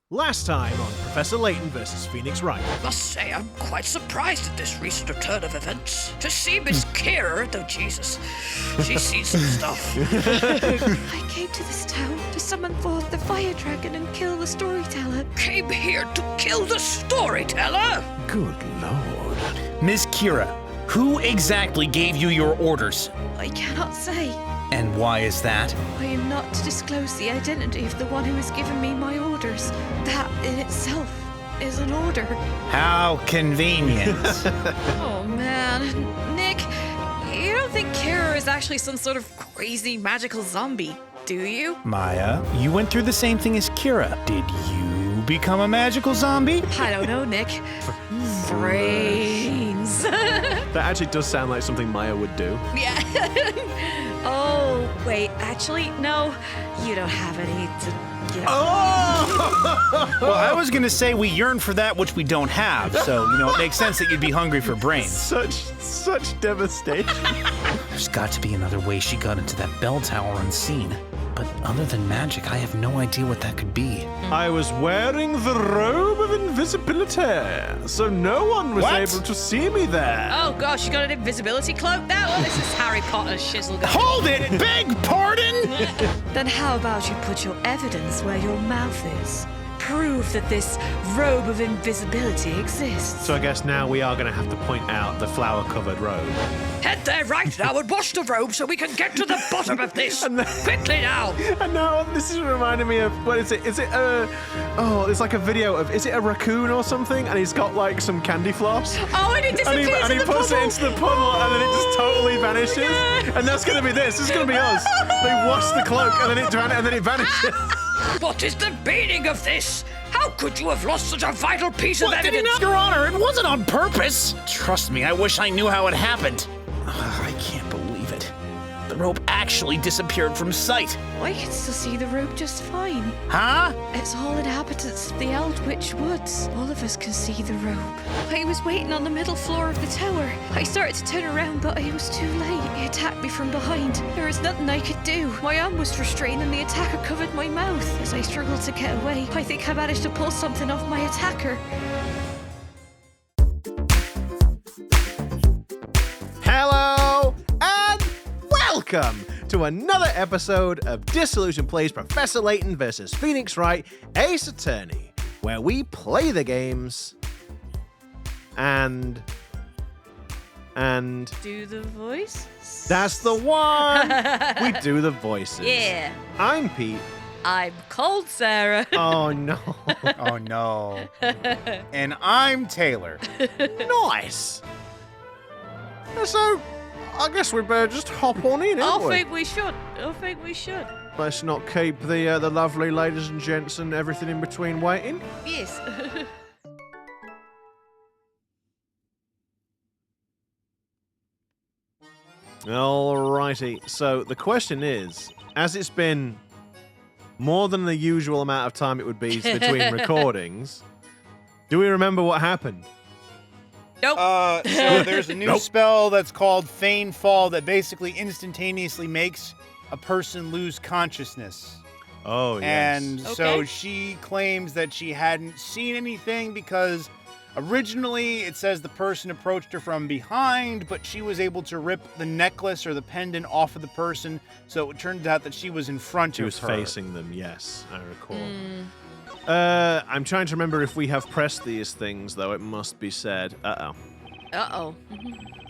Last time on Professor Layton versus Phoenix Wright. Must say, I'm quite surprised at this recent turn of events. To see Miss Kira, though Jesus, she's seen some stuff. I came to this town to summon forth the fire dragon and kill the storyteller. Came here to kill the storyteller? Good lord. Miss Kira, who exactly gave you your orders? I cannot say. And why is that? I am not to disclose the identity of the one who has given me my orders. That in itself is an order. How convenient. Oh man, Nick, you don't think Kira is actually some sort of crazy magical zombie, do you? Maya, you went through the same thing as Kira. Did you become a magical zombie? I don't know, Nick. Brains. That actually does sound like something Maya would do. Yeah. Oh, wait, actually, no. You don't have any to, Oh! Well, I was gonna say we yearn for that which we don't have, so, it makes sense that you'd be hungry for brains. Such devastation. There's got to be another way she got into that bell tower unseen. But other than magic, I have no idea what that could be. I was wearing the robe of invisibility, so no one was able to see me there. Oh gosh, you got an invisibility cloak now? Well, this is Harry Potter's shizzle. Hold it! Beg pardon? Then how about you put your evidence where your mouth is? Prove that this robe of invisibility exists. So I guess now we are going to have to point out the flower-covered robe. Head there right now and wash the robe so we can get to the bottom of this. Quickly now. And now this is reminding me of, what is it? Is it it's like a video of, is it a raccoon or something? And he's got like some candy floss. Oh, and it disappears And he puts it into the puddle and then it just totally vanishes. Yeah. And that's going to be this. This is going to be us. They wash the cloak and then it vanishes. What is the meaning of this? How could you have lost such a vital piece of evidence? Your Honor, it wasn't on purpose. Trust me, I wish I knew how it happened. I can't believe it. The rope actually disappeared from sight. I can still see the robe just fine. Huh? It's all inhabitants of the Eldwitch Woods. All of us can see the robe. I was waiting on the middle floor of the tower. I started to turn around, but I was too late. He attacked me from behind. There was nothing I could do. My arm was restrained and the attacker covered my mouth. As I struggled to get away, I think I managed to pull something off my attacker. Hello and welcome to another episode of Disillusion Plays Professor Layton versus Phoenix Wright, Ace Attorney, where we play the games and Do the voice? that's the one. We do the voices. Yeah. I'm Pete. I'm cold, Sarah. Oh no. Oh no. And I'm Taylor. Nice. So, I guess we better just hop on in, I ain't we? think we should. Let's not keep the lovely ladies and gents and everything in between waiting. Yes. Alrighty. So the question is, as it's been more than the usual amount of time it would be between recordings, do we remember what happened? Nope. So there's a new spell that's called Feign Fall that basically instantaneously makes a person lose consciousness. Oh, yes. And so she claims that she hadn't seen anything because originally it says the person approached her from behind, but she was able to rip the necklace or the pendant off of the person, so it turned out that she was in front of her. She was facing them, yes, I recall. I'm trying to remember if we have pressed these things, though, it must be said. Uh-oh. Uh-oh.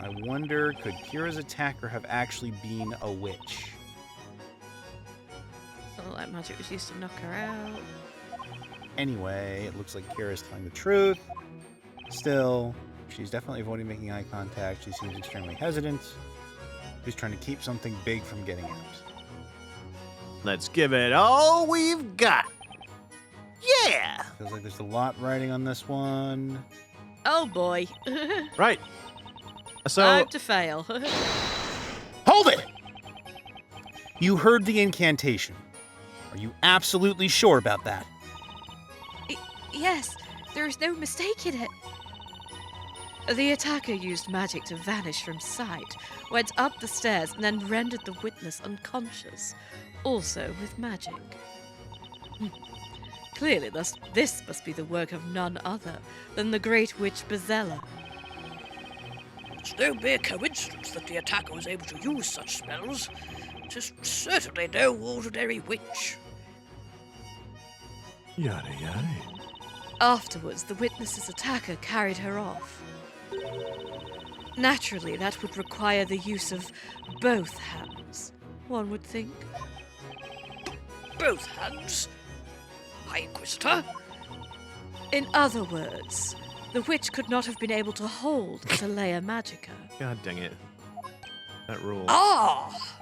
I wonder, could Kira's attacker have actually been a witch? Something like magic was used to knock her out. Anyway, it looks like Kira's telling the truth. Still, she's definitely avoiding making eye contact. She seems extremely hesitant. She's trying to keep something big from getting out. Let's give it all we've got. Yeah! Feels like there's a lot riding on this one. Oh boy. Right. So, Time to fail. Hold it! You heard the incantation. Are you absolutely sure about that? Yes, there's no mistake in it. The attacker used magic to vanish from sight, went up the stairs, and then rendered the witness unconscious, also with magic. Clearly, this must be the work of none other than the great witch Bezella. It's no mere coincidence that the attacker was able to use such spells. It is certainly no ordinary witch. Yada yada. Afterwards, the witness's attacker carried her off. Naturally, that would require the use of both hands, one would think. Both hands? My Inquisitor? In other words, the witch could not have been able to hold the Leia Magica. God dang it. That rule. Ah!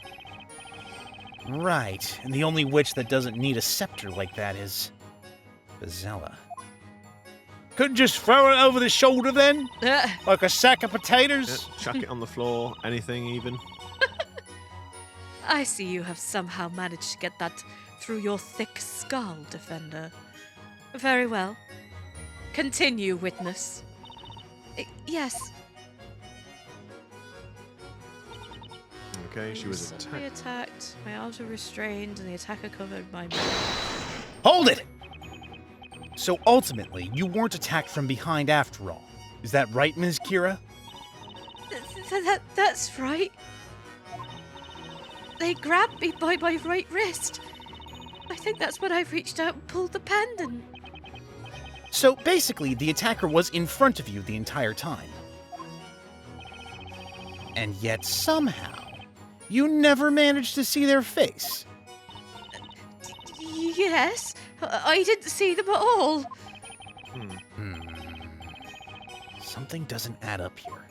Right, and the only witch that doesn't need a scepter like that is Bezella. Couldn't just throw it over the shoulder then? Like a sack of potatoes? Chuck it on the floor, anything even. I see you have somehow managed to get that through your thick skull, Defender. Very well. Continue, witness. Yes. Okay, she was Suddenly attacked. attacked. My arms were restrained, and the attacker covered my mouth. Hold it! So ultimately, you weren't attacked from behind after all. Is that right, Ms. Kira? That's right. They grabbed me by my right wrist. I think that's when I reached out and pulled the pendant. So basically, the attacker was in front of you the entire time. And yet somehow, you never managed to see their face. Yes, I didn't see them at all. Something doesn't add up here.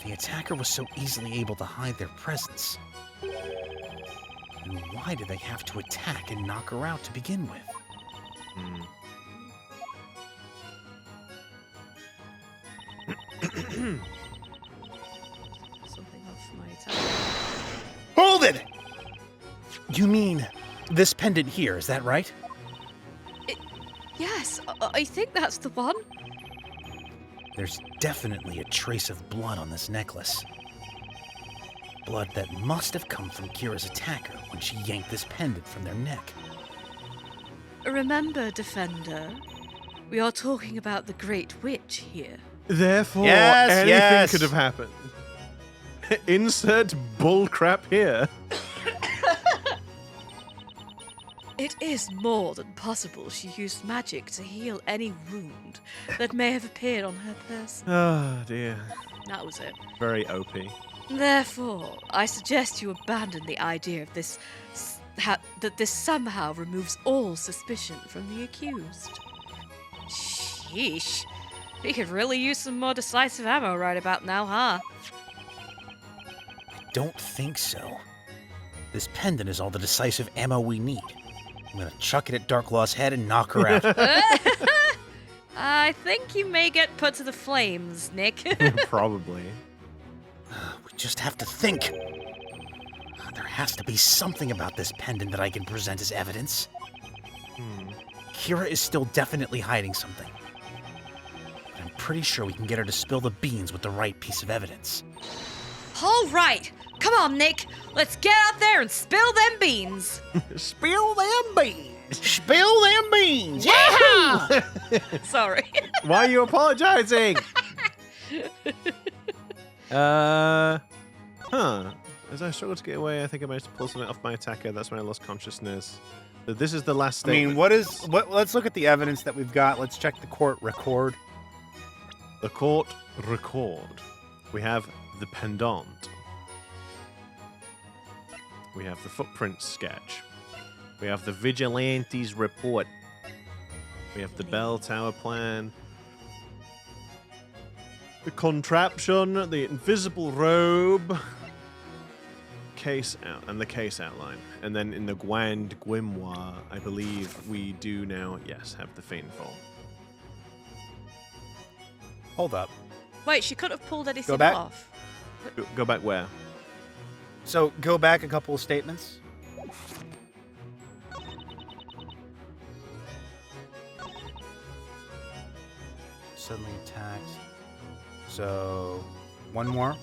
The attacker was so easily able to hide their presence. And why did they have to attack and knock her out to begin with? Something off my tongue. Hold it! You mean this pendant here, is that right? Yes, I think that's the one. There's definitely a trace of blood on this necklace. Blood that must have come from Kira's attacker when she yanked this pendant from their neck. Remember, Defender, we are talking about the Great Witch here. Therefore, Yes, anything yes. could have happened. Insert bullcrap here. It is more than possible she used magic to heal any wound that may have appeared on her person. Oh dear. That was it. Very OP. Therefore, I suggest you abandon the idea of this, that this somehow removes all suspicion from the accused. Sheesh. We could really use some more decisive ammo right about now, huh? I don't think so. This pendant is all the decisive ammo we need. I'm gonna chuck it at Darklaw's head and knock her out. I think you may get put to the flames, Nick. Probably. We just have to think. There has to be something about this pendant that I can present as evidence. Kira is still definitely hiding something. But I'm pretty sure we can get her to spill the beans with the right piece of evidence. All right. Come on, Nick. Let's get out there and spill them beans. Spill them beans. Spill them beans! Yeah! Sorry. Why are you apologizing? As I struggled to get away, I think I managed to pull something off my attacker. That's when I lost consciousness. So this is the last I statement. mean, let's look at the evidence that we've got. Let's check the court record. The court record. We have the pendant. We have the footprint sketch. We have the vigilante's report. We have the bell tower plan. The contraption, the invisible robe. Case out and the case outline. And then in the Grand Grimoire, I believe we do now, yes, have the faint fall. Hold up. Wait, she could have pulled anything back. off. Go back where? So, go back a couple of statements. Suddenly attacked. So, one more.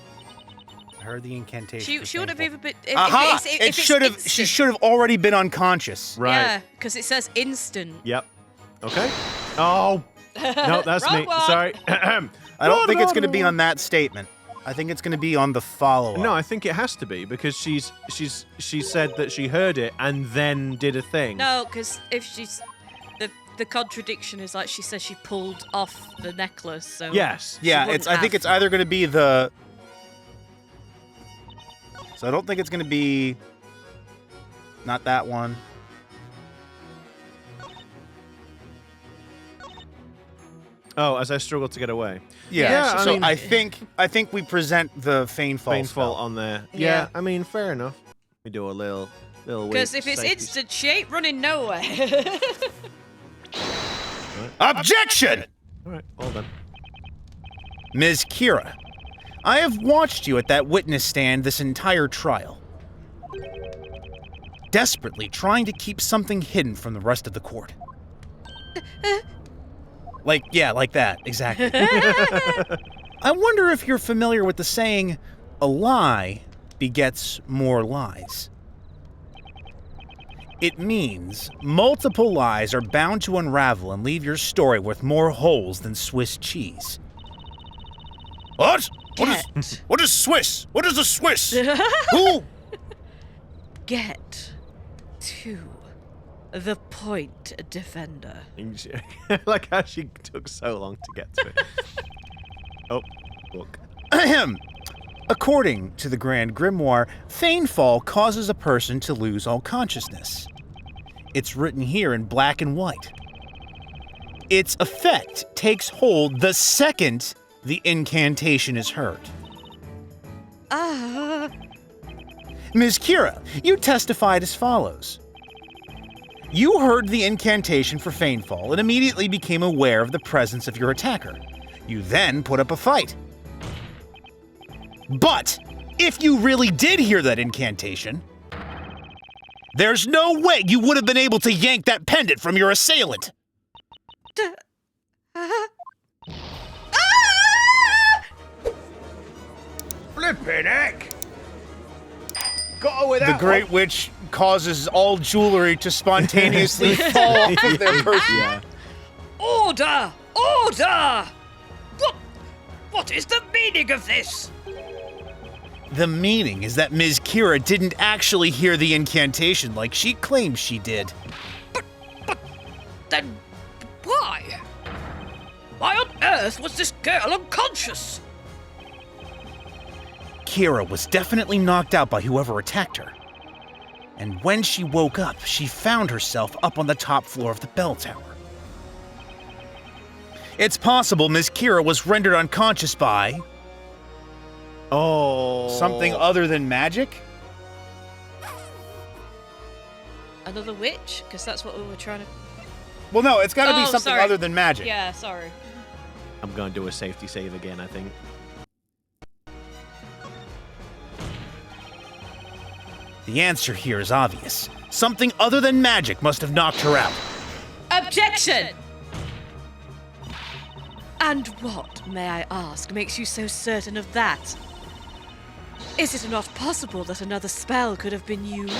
heard the incantation. She would have even been. Aha! If She should have already been unconscious. Right. Yeah, because it says instant. Yep. Okay. Oh. No, that's me. Wrong one. Sorry. I don't think it's going to be on that statement. I think it's going to be on the follow-up. No, I think it has to be because she said that she heard it and then did a thing. No, because if she's the contradiction is like she says she pulled off the necklace. So Yes. Yeah, I think it's either going to be the. So I don't think it's going to be. Not that one. Oh, as I struggle to get away. Yeah. I So mean- I think we present the Fainfall Painful spell. on there. Yeah. Yeah, I mean, fair enough. We do a little because if it's safety- instant, she ain't running nowhere. Objection! All right, well done. Ms. Kira, I have watched you at that witness stand this entire trial. Desperately trying to keep something hidden from the rest of the court. Like that, exactly. I wonder if you're familiar with the saying, a lie begets more lies. It means multiple lies are bound to unravel and leave your story with more holes than Swiss cheese. What? What is Swiss? What is a Swiss? Who? Get to the point, defender. Like how she took so long to get to it. Oh, look. Ahem. According to the Grand Grimoire, Fainfall causes a person to lose all consciousness. It's written here in black and white. Its effect takes hold the second the incantation is heard. Ms. Kira, you testified as follows. You heard the incantation for Fainfall and immediately became aware of the presence of your attacker. You then put up a fight. But if you really did hear that incantation, there's no way you would have been able to yank that pendant from your assailant. Flippin' heck! Got her with The that Great Witch causes all jewelry to spontaneously fall off of their person. Yeah. Order! Order! What is the meaning of this? The meaning is that Ms. Kira didn't actually hear the incantation like she claims she did. Then why? Why on earth was this girl unconscious? Kira was definitely knocked out by whoever attacked her. And when she woke up, she found herself up on the top floor of the bell tower. It's possible Ms. Kira was rendered unconscious by Oh. something other than magic? Another witch? Because that's what we were trying to. Well, no, it's got to be Oh, something sorry. other than magic. Yeah, sorry. I'm going to do a safety save again, I think. The answer here is obvious. Something other than magic must have knocked her out. Objection! And what, may I ask, makes you so certain of that? Is it not possible that another spell could have been used?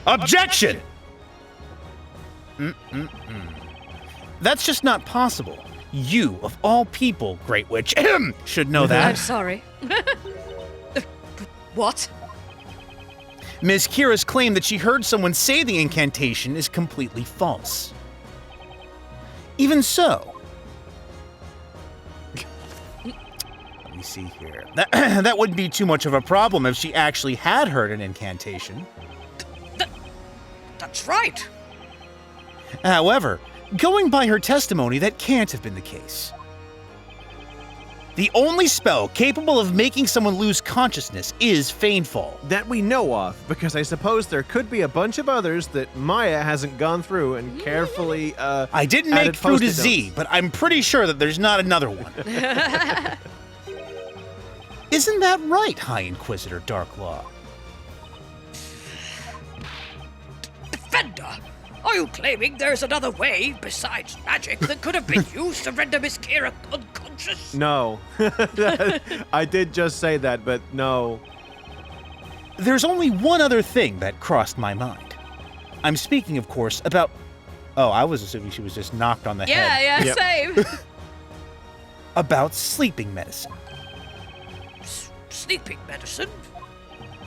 Objection! That's just not possible. You, of all people, Great Witch, should know I'm that. sorry. What? Ms. Kira's claim that she heard someone say the incantation is completely false. Even so, let me see here. That wouldn't be too much of a problem if she actually had heard an incantation. That's right. However, going by her testimony, that can't have been the case. The only spell capable of making someone lose consciousness is Fainfall. That we know of, because I suppose there could be a bunch of others that Maya hasn't gone through and carefully I didn't make added through to post-it Z, notes. but I'm pretty sure that there's not another one. Isn't that right, High Inquisitor Darklaw? Defender, Are you claiming there's another way, besides magic, that could have been used to render Miss Kira unconscious? No. I did just say that, but no. There's only one other thing that crossed my mind. I'm speaking, of course, about... Oh, I was assuming she was just knocked on the head. Yeah, Yep. same. About sleeping medicine. Sleeping medicine?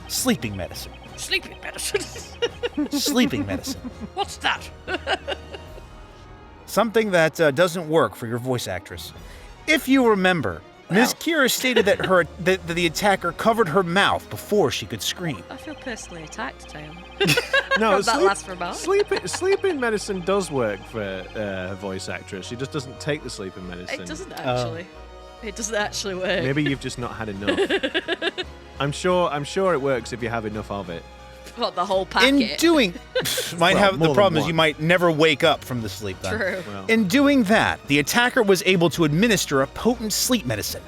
Sleeping medicine. Sleeping medicine? Sleeping medicine. What's that? Something that doesn't work for your voice actress. If you remember, Ms. Kira stated that the attacker covered her mouth before she could scream. I feel personally attacked, Tail. No, From that last remark. sleeping medicine does work for a voice actress. She just doesn't take the sleeping medicine. It doesn't actually. It doesn't actually work. Maybe you've just not had enough. I'm sure it works if you have enough of it. What, the whole packet? In doing... might Well, have more the than problem is one. you might never wake up from the sleep then. True. Well, In doing that, the attacker was able to administer a potent sleep medicine,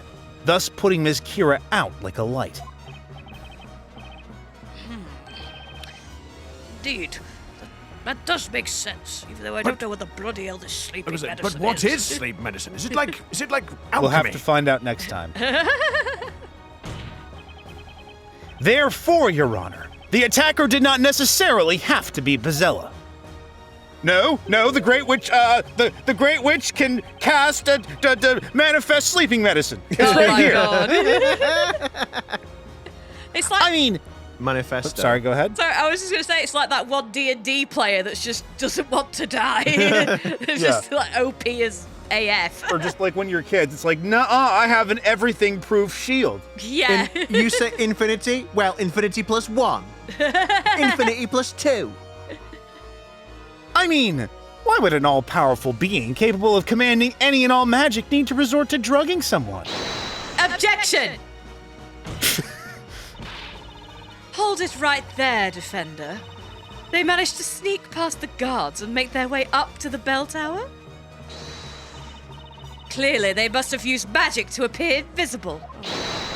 thus putting Ms. Kira out like a light. Indeed. That does make sense, even though I don't know what the bloody hell this sleeping medicine but what is sleep medicine? Is it like alchemy? We'll have to find out next time. Therefore, Your Honor, the attacker did not necessarily have to be Bazella. No, the Great Witch, the Great Witch can cast manifest sleeping medicine. It's Oh right my here. god. It's like... I mean, Manifesto. sorry, go ahead. Sorry, I was just gonna say it's like that one D&D player that just doesn't want to die. It's just like OP as AF. Or just like when you're kids, it's like, nuh-uh, I have an everything-proof shield. Yeah. You say infinity? Well, infinity plus 1. Infinity plus 2. I mean, why would an all-powerful being capable of commanding any and all magic need to resort to drugging someone? Objection! Hold it right there, Defender. They managed to sneak past the guards and make their way up to the bell tower? Clearly, they must have used magic to appear invisible.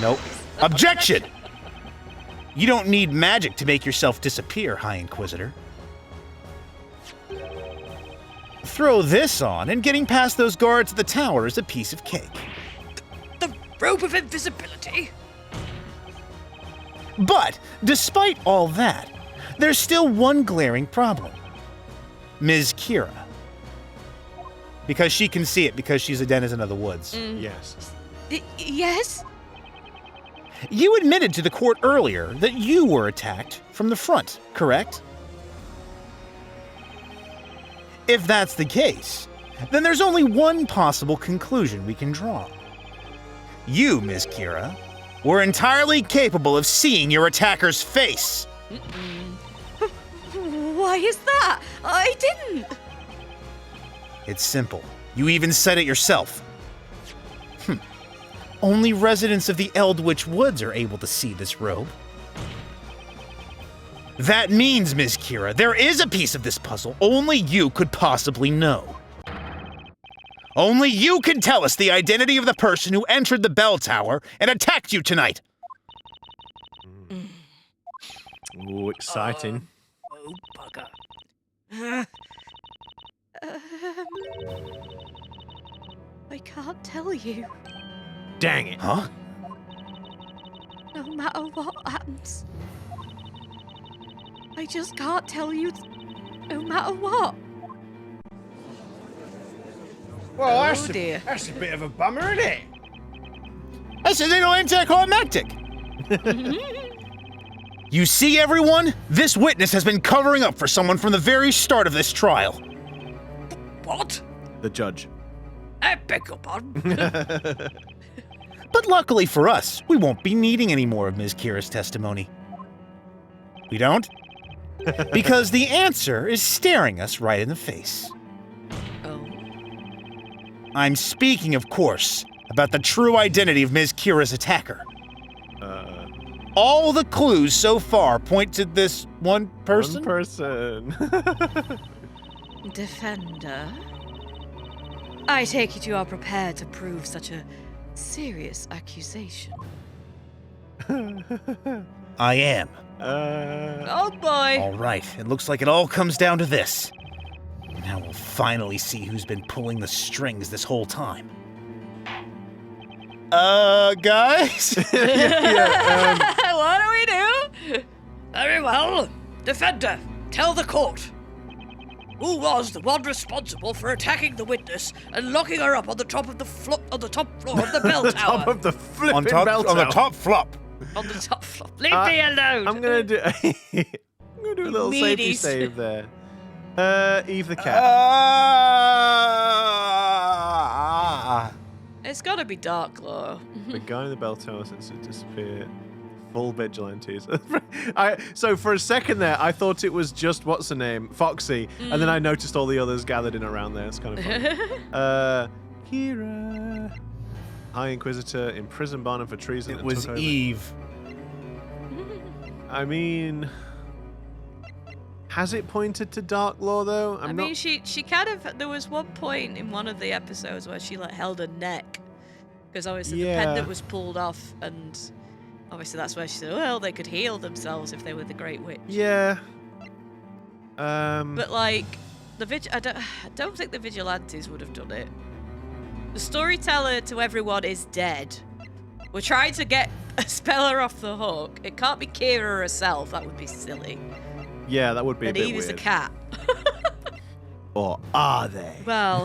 Nope. Objection! You don't need magic to make yourself disappear, High Inquisitor. Throw this on, and getting past those guards at the tower is a piece of cake. The robe of invisibility? But, despite all that, there's still one glaring problem. Ms. Kira. Because she can see it because she's a denizen of the woods. Yes. Yes? You admitted to the court earlier that you were attacked from the front, correct? If that's the case, then there's only one possible conclusion we can draw. You, Ms. Kira, were entirely capable of seeing your attacker's face. Why is that? I didn't. It's simple. You even said it yourself. Only residents of the Eldritch Woods are able to see this robe. That means, Ms. Kira, there is a piece of this puzzle only you could possibly know. Only you can tell us the identity of the person who entered the bell tower and attacked you tonight. Ooh, exciting. Oh, bugger. I can't tell you. Dang it. Huh? No matter what happens. I just can't tell you no matter what. Well, Oh, dear. that's a bit of a bummer, isn't it? That's a little anticlimactic. You see, everyone? This witness has been covering up for someone from the very start of this trial. What? The judge. I beg your pardon? But luckily for us, we won't be needing any more of Ms. Kira's testimony. We don't? Because the answer is staring us right in the face. Oh. I'm speaking, of course, about the true identity of Ms. Kira's attacker. All the clues so far point to this one person. One person. Defender. I take it you are prepared to prove such a serious accusation. I am. Oh boy. All right, it looks like it all comes down to this. finally see who's been pulling the strings this whole time. Guys? What do we do? Very well. Defender, tell the court. Who was the one responsible for attacking the witness and locking her up on the top of the floor of the bell tower? Top of the flipping On bell the tower. top flop. On the top floor. Leave me alone. I'm gonna do. I'm gonna do a little safety Meanies. save there. Eve the cat. It's gotta be Darklaw. The guy in the bell tower since it disappeared. Full vigilantes. So for a second there, I thought it was just what's her name, Foxy, and then I noticed all the others gathered in around there. It's kind of funny. Kira. High Inquisitor imprisoned Barnum for treason. It and was took over. Eve. I mean, has it pointed to Darklaw though? I mean, she kind of. There was one point in one of the episodes where she like held her neck because obviously the pendant was pulled off, and obviously that's where she said, "Well, they could heal themselves if they were the Great Witch." Yeah. But like I don't think the vigilantes would have done it. The storyteller to everyone is dead. We're trying to get a speller off the hook. It can't be Kira herself. That would be silly. Yeah, that would be a And bit Eve is a weird. cat. Or are they? Well,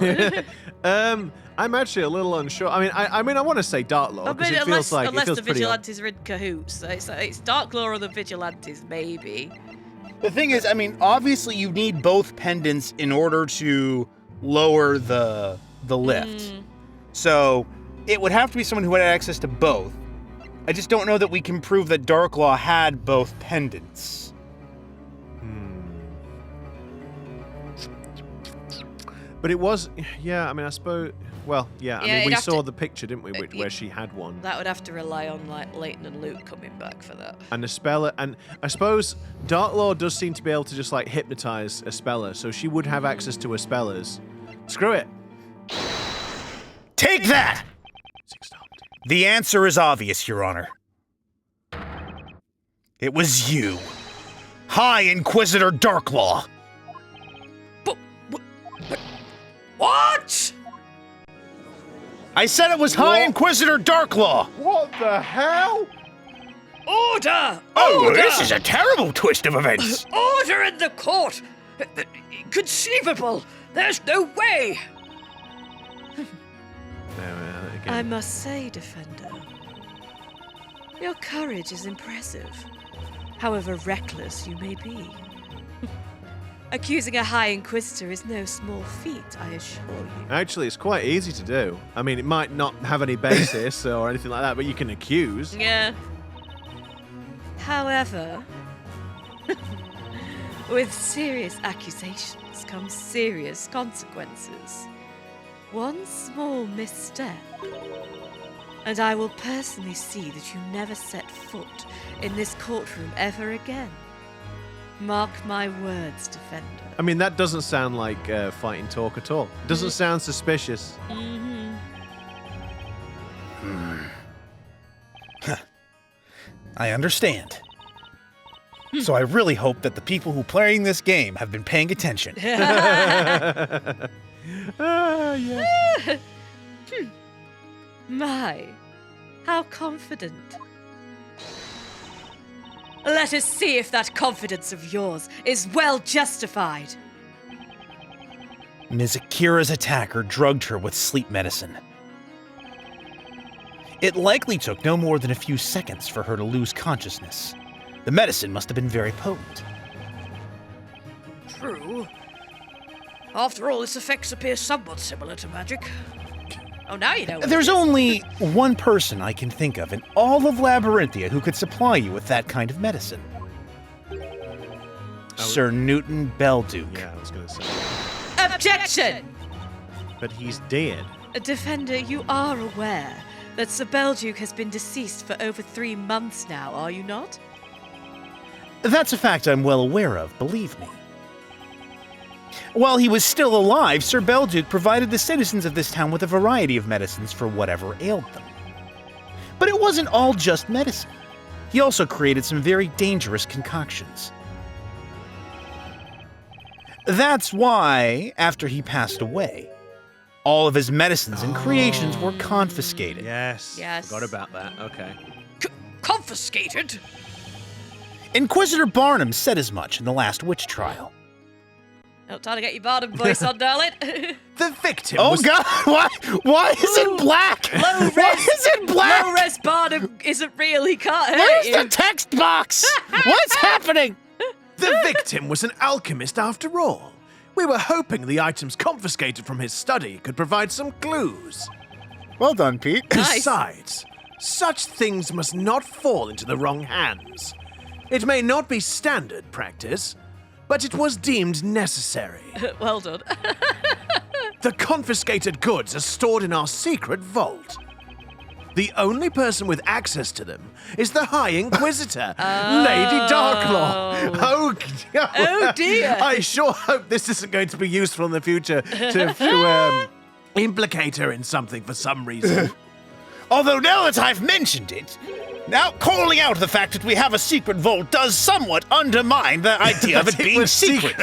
I'm actually a little unsure. I mean, I want to say Darklaw because it feels like unless it feels the pretty. vigilantes are in cahoots. So it's Darklaw or the vigilantes, maybe. The thing is, I mean, obviously you need both pendants in order to lower the lift. So it would have to be someone who had access to both. I just don't know that we can prove that Darklaw had both pendants. But it was, yeah. I mean, I suppose. Well, yeah. I Yeah, mean, we it'd have saw to- the picture, didn't we, where she had one. That would have to rely on like Leighton and Luke coming back for that. And a speller, and I suppose Darklaw does seem to be able to just like hypnotize a speller, so she would have access to her spellers. Screw it. Take that! The answer is obvious, Your Honor. It was you. High Inquisitor Darklaw. What? I said it was High Inquisitor Darklaw. What the hell? Order! Oh, Order! this is a terrible twist of events. Order in the court! Inconceivable! There's no way! I must say, Defender, your courage is impressive, however reckless you may be. Accusing a High Inquisitor is no small feat, I assure you. Actually, it's quite easy to do. I mean, it might not have any basis or anything like that, but you can accuse. Yeah. However, with serious accusations come serious consequences. One small misstep, and I will personally see that you never set foot in this courtroom ever again. Mark my words, Defender. I mean, that doesn't sound like fighting talk at all. It doesn't sound suspicious. I understand. So I really hope that the people who are playing this game have been paying attention. Yeah. My, how confident. Let us see if that confidence of yours is well justified. Ms. Akira's attacker drugged her with sleep medicine. It likely took no more than a few seconds for her to lose consciousness. The medicine must have been very potent. True. After all, its effects appear somewhat similar to magic. Oh, now you know. There's only one person I can think of in all of Labyrinthia who could supply you with that kind of medicine. Sir Newton Belduke. Yeah, I was going to say. Objection! But he's dead. Defender, you are aware that Sir Belduke has been deceased for over 3 months now, are you not? That's a fact I'm well aware of, believe me. While he was still alive, Sir Belduke provided the citizens of this town with a variety of medicines for whatever ailed them. But it wasn't all just medicine. He also created some very dangerous concoctions. That's why, after he passed away, all of his medicines and creations were confiscated. Yes. Yes. Forgot about that. Okay. Confiscated? Inquisitor Barnum said as much in the last witch trial. Oh, time to get your Barnum voice on, darling. The victim Oh was... God! Why is it black? Low res. Why is it black? Low-res Barnum isn't real. He can't hurt Where's you. the text box? What's happening? The victim was an alchemist after all. We were hoping the items confiscated from his study could provide some clues. Well done, Pete. Nice. Besides, such things must not fall into the wrong hands. It may not be standard practice, but it was deemed necessary. Well done. The confiscated goods are stored in our secret vault. The only person with access to them is the High Inquisitor, Lady Darklaw. Oh dear. I sure hope this isn't going to be useful in the future to implicate her in something for some reason. Although now that I've mentioned it, now calling out the fact that we have a secret vault does somewhat undermine the idea of it It being was secret.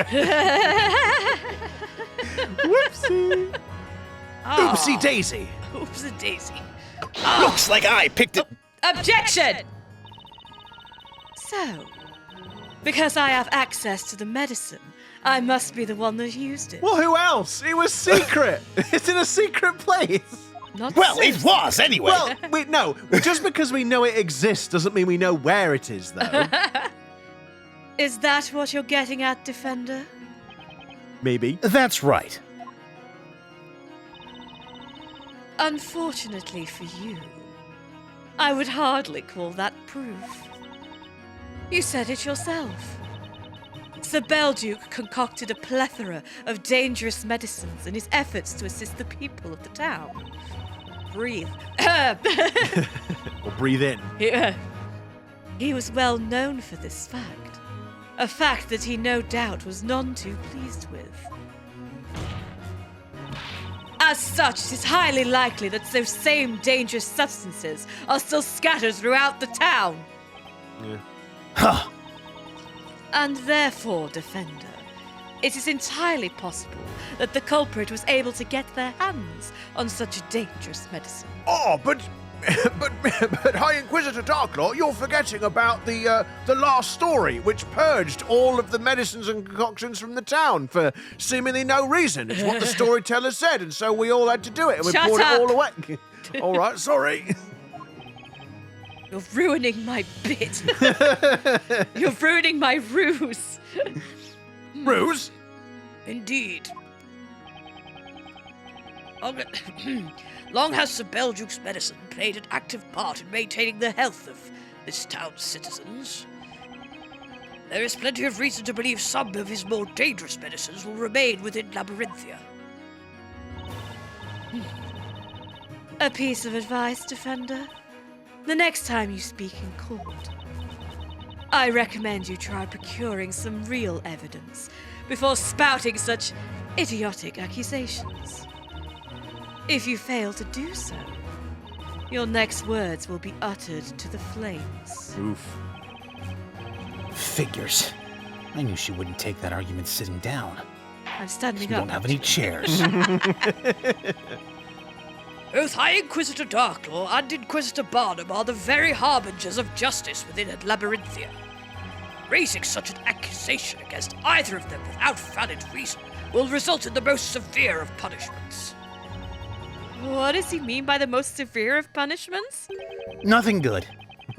Whoopsie. Oopsie daisy. Oopsie daisy. Looks like I picked it. Objection! So, because I have access to the medicine, I must be the one that used it. Well, who else? It was secret. It's in a secret place. Not Well, so. it was anyway. Well, no. Just because we know it exists doesn't mean we know where it is, though. Is that what you're getting at, Defender? Maybe. That's right. Unfortunately for you, I would hardly call that proof. You said it yourself. Sir Belduke concocted a plethora of dangerous medicines in his efforts to assist the people of the town. Breathe. Or breathe in. He was well known for this fact. A fact that he no doubt was none too pleased with. As such, it is highly likely that those same dangerous substances are still scattered throughout the town. Yeah. Huh. And therefore, Defender, it is entirely possible that the culprit was able to get their hands on such a dangerous medicine. Oh, but High Inquisitor Darklaw, you're forgetting about the last story, which purged all of the medicines and concoctions from the town for seemingly no reason. It's what the storyteller said, and so we all had to do it, and we Shut poured up. it all away. All right, sorry. You're ruining my bit. You're ruining my ruse. Ruse? Indeed. Long has Sir Belduke's medicine played an active part in maintaining the health of this town's citizens. There is plenty of reason to believe some of his more dangerous medicines will remain within Labyrinthia. A piece of advice, Defender. The next time you speak in court, I recommend you try procuring some real evidence before spouting such idiotic accusations. If you fail to do so, your next words will be uttered to the flames. Oof. Figures. I knew she wouldn't take that argument sitting down. I'm standing We up. don't have any chairs. Both High Inquisitor Darklaw and Inquisitor Barnum are the very harbingers of justice within Labyrinthia. Raising such an accusation against either of them without valid reason will result in the most severe of punishments. What does he mean by the most severe of punishments? Nothing good.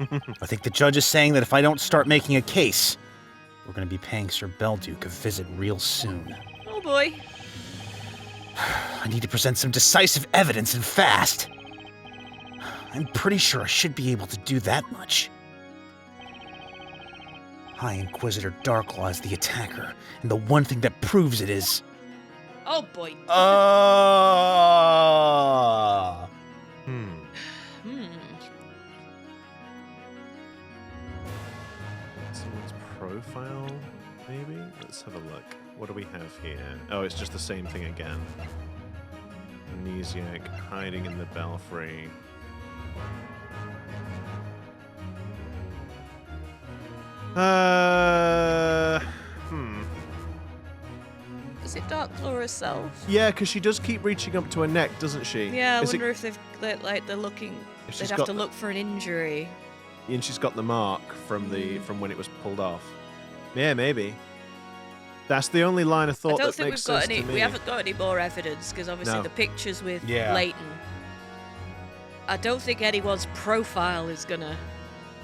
I think the judge is saying that if I don't start making a case, we're going to be paying Sir Belduke a visit real soon. Oh boy. I need to present some decisive evidence and fast. I'm pretty sure I should be able to do that much. High Inquisitor Darklaw is the attacker, and the one thing that proves it is... Oh boy. Someone's profile, maybe? Let's have a look. What do we have here? Oh, it's just the same thing again. Amnesiac, hiding in the belfry. Is it Darklaw herself? Yeah, because she does keep reaching up to her neck, doesn't she? Yeah, I Is it- wonder if they're looking. If They'd she's have got to the- look for an injury. And she's got the mark from when it was pulled off. Yeah, maybe. That's the only line of I thought don't that think makes we've got sense any. to me. We haven't got any more evidence because obviously No. the pictures with Yeah. Leighton. I don't think anyone's profile is gonna.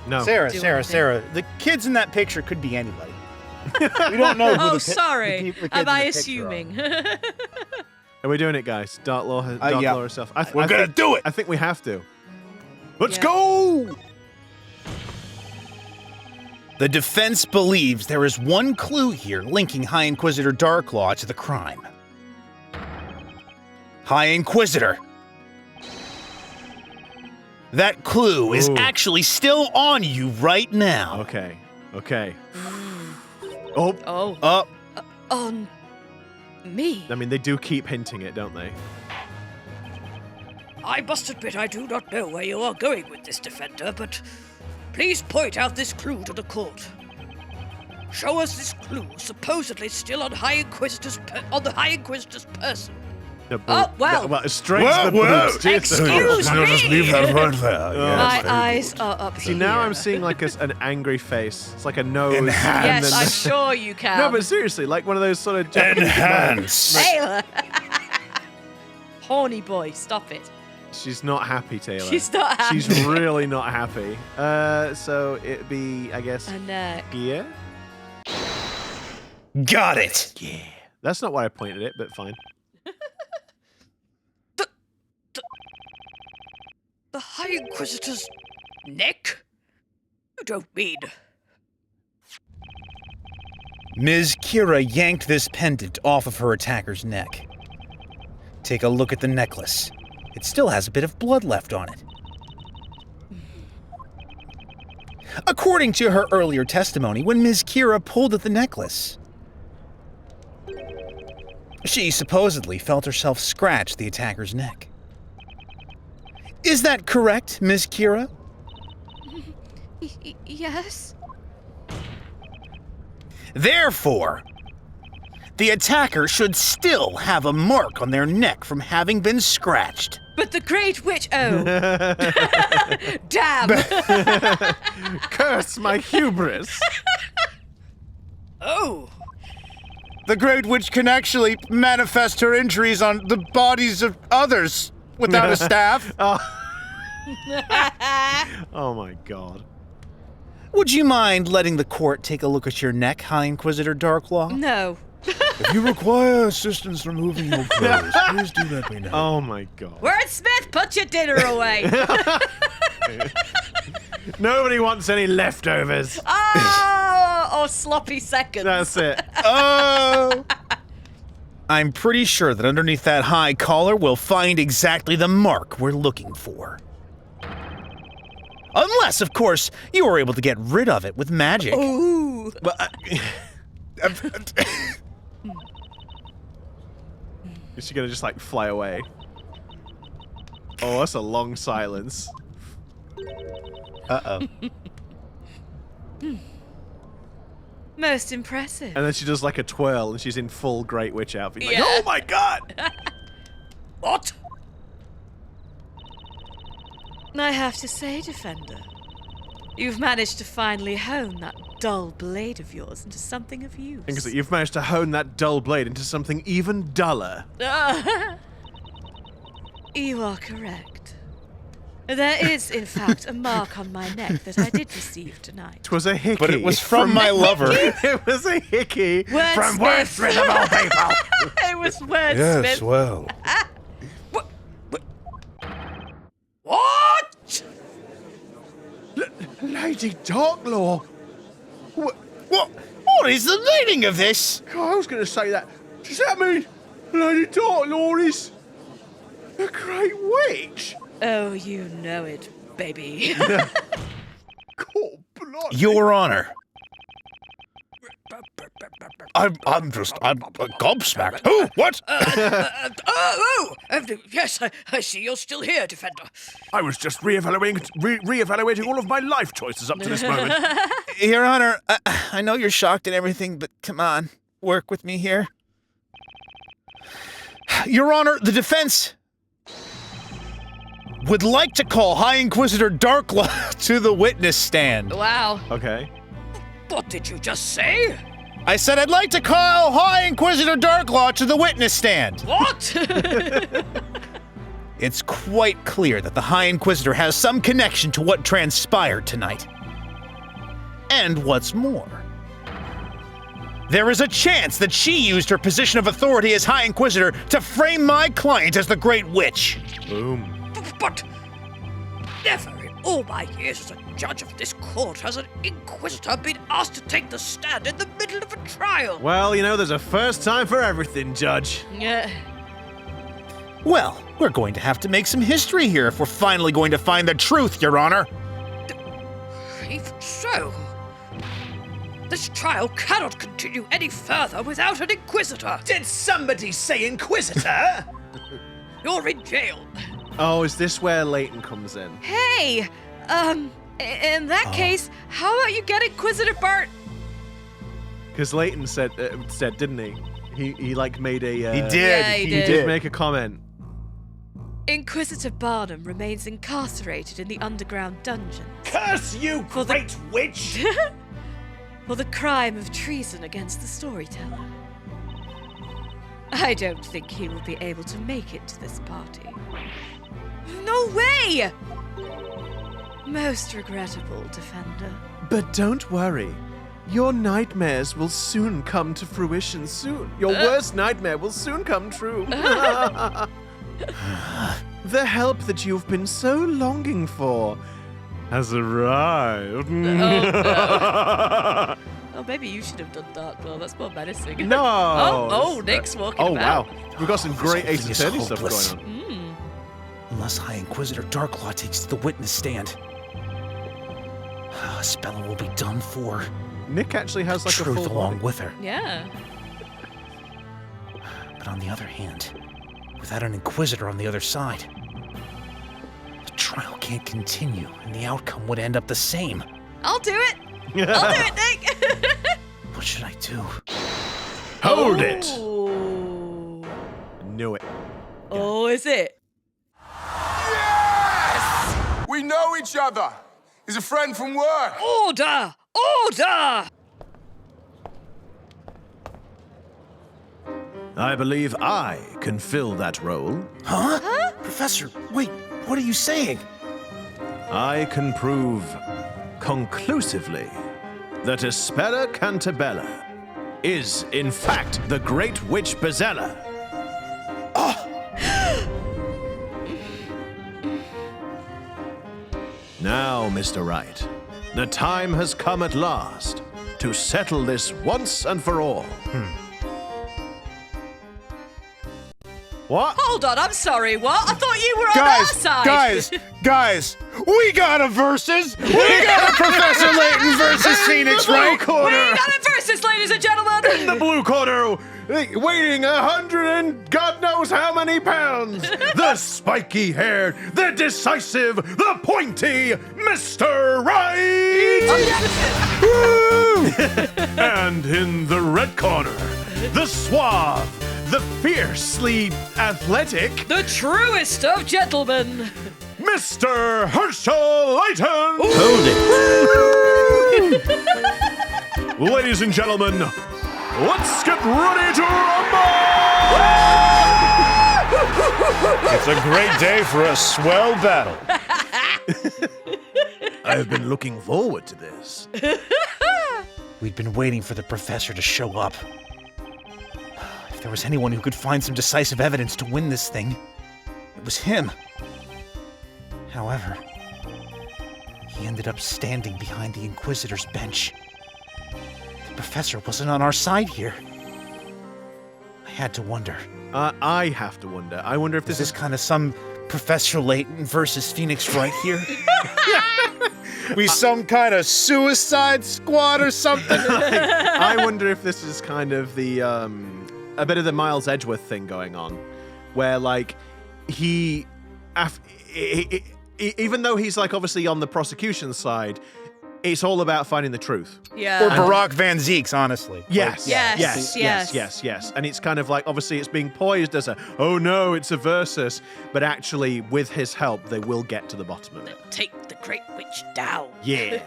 No. Sarah, Do Sarah, anything. Sarah. The kids in that picture could be anybody. We don't know who Oh, the sorry. the kids Am in I the picture are. assuming? Are we doing it, guys? Darklaw Yeah. herself. We're gonna do it. I think we have to. Let's Yeah. go! The defense believes there is one clue here linking High Inquisitor Darklaw to the crime. High Inquisitor. That clue is Ooh. actually still on you right now. Okay. Okay. Oh, Oh, on me. I mean, they do keep hinting it, don't they? I must admit I do not know where you are going with this, Defender, but please point out this clue to the court. Show us this clue, supposedly still on the High Inquisitor's person. The Oh, well. Well, strange Whoa, the whoa. boots. Jesus. Excuse me. Just leave that right there. My eyes are up See, here. now I'm seeing like an angry face. It's like a nose. Enhance. and Yes, then- I'm sure you can. No, but seriously, like one of those sort of Japanese Enhance. Taylor. Horny boy, stop it. She's not happy, Taylor. She's not happy. She's really not happy. So it'd be, I guess, And gear? Got it. Yeah. That's not why I pointed it, but fine. The High Inquisitor's neck? You don't mean... Ms. Kira yanked this pendant off of her attacker's neck. Take a look at the necklace. It still has a bit of blood left on it. According to her earlier testimony, when Ms. Kira pulled at the necklace, she supposedly felt herself scratch the attacker's neck. Is that correct, Ms. Kira? yes. Therefore, the attacker should still have a mark on their neck from having been scratched. But the Great Witch. Oh. Damn. Curse my hubris. Oh! The Great Witch can actually manifest her injuries on the bodies of others without a staff. Oh my god. Would you mind letting the court take a look at your neck, High Inquisitor Darklaw? No. If you require assistance removing your clothes, please do let me know. Oh my god. Wordsmith, put your dinner away. Nobody wants any leftovers. Oh, sloppy seconds. That's it. Oh! I'm pretty sure that underneath that high collar we'll find exactly the mark we're looking for. Unless, of course, you were able to get rid of it with magic. Ooh. But is she gonna just like fly away? Oh, that's a long silence. Uh-oh. Most impressive. And then she does like a twirl and she's in full Great Witch outfit. Like, Yeah. oh my god! What? I have to say, Defender, you've managed to finally hone that dull blade of yours into something of use. Because you've managed to hone that dull blade into something even duller. You are correct. There is, in fact, a mark on my neck that I did receive tonight. It was a hickey. But it was from my lover. It was a hickey from Wordsmith. Wordsmith of all people. It was Wordsmith. well. What? Lady Darklaw. What is the meaning of this? God, I was going to say that. Does that mean Lady Darklaw is a Great Witch? Oh, you know it, baby. Cool blood. Your Honor. I'm gobsmacked. Who? What? Yes, I see you're still here, Defender. I was just re-evaluating all of my life choices up to this moment. Your Honor, I know you're shocked and everything, but come on, work with me here. Your Honor, the defense would like to call High Inquisitor Darklaw to the witness stand. Wow. Okay. What did you just say? I said I'd like to call High Inquisitor Darklaw to the witness stand. What? It's quite clear that the High Inquisitor has some connection to what transpired tonight. And what's more, there is a chance that she used her position of authority as High Inquisitor to frame my client as the Great Witch. Boom. But never in all my years as a judge of this court has an Inquisitor been asked to take the stand in the middle of a trial. Well, you know, there's a first time for everything, Judge. Yeah. Well, we're going to have to make some history here if we're finally going to find the truth, Your Honor. Even so, this trial cannot continue any further without an Inquisitor. Did somebody say Inquisitor? You're in jail. Oh, is this where Leighton comes in? Hey, in that case, how about you get Inquisitor Bart? Because Leighton said, didn't he? He like made a. He did. Yeah, he He did. did make a comment. Inquisitor Barnum remains incarcerated in the underground dungeon Curse you, For the- great witch! for the crime of treason against the storyteller. I don't think he will be able to make it to this party. No way! Most regrettable, Defender. But don't worry. Your nightmares will soon come to fruition soon. Your worst nightmare will soon come true. The help that you've been so longing for has arrived. Oh, maybe you should have done Darklaw. That's more menacing. No. Oh, Nick's walking Oh, about. wow. We've got some great This Ace whole thing is Attorney stuff hopeless. going on. Unless High Inquisitor Darklaw takes to the witness stand, Spellin will be done for. Nick actually has like a Truth full along body. with her. Yeah. But on the other hand, without an Inquisitor on the other side, the trial can't continue, and the outcome would end up the same. I'll do it. I'll do it, Nick. What should I do? Hold it! Oh. Knew it. Oh, is it? We know each other. He's a friend from work. Order! Order! I believe I can fill that role. Huh? Professor, wait, what are you saying? I can prove conclusively that Espera Cantabella is, in fact, the Great Witch Bezella. Now, Mr. Wright, the time has come at last to settle this once and for all. What? Hold on, I'm sorry, what? I thought you were on our side. Guys, we got a versus. We got a Professor Layton versus Phoenix Wright. We got it versus, ladies and gentlemen. In the blue corner, weighing 100 and God knows how many pounds, the spiky-haired, the decisive, the pointy Mr. Wright! And in the red corner, the suave, the fiercely athletic The truest of gentlemen. Mr. Herschel Leighton! Hold it. Ladies and gentlemen, let's get ready to rumble! It's a great day for a swell battle. I've been looking forward to this. We'd been waiting for the professor to show up. If there was anyone who could find some decisive evidence to win this thing, it was him. However, he ended up standing behind the Inquisitor's bench. The professor wasn't on our side here. I had to wonder. I have to wonder. I wonder if Is this this kind of some Professor Layton versus Phoenix Wright here? We some kind of suicide squad or something? I wonder if this is kind of the a bit of the Miles Edgeworth thing going on, where like even though he's like obviously on the prosecution side, it's all about finding the truth. Yeah. Or Barack Van Zeeks, honestly. Yes. Yes, Yes. yes. Yes. Yes. And it's kind of like, obviously, it's being poised as a, oh no, it's a versus. But actually, with his help, they will get to the bottom of it. Take the Great Witch down. Yeah.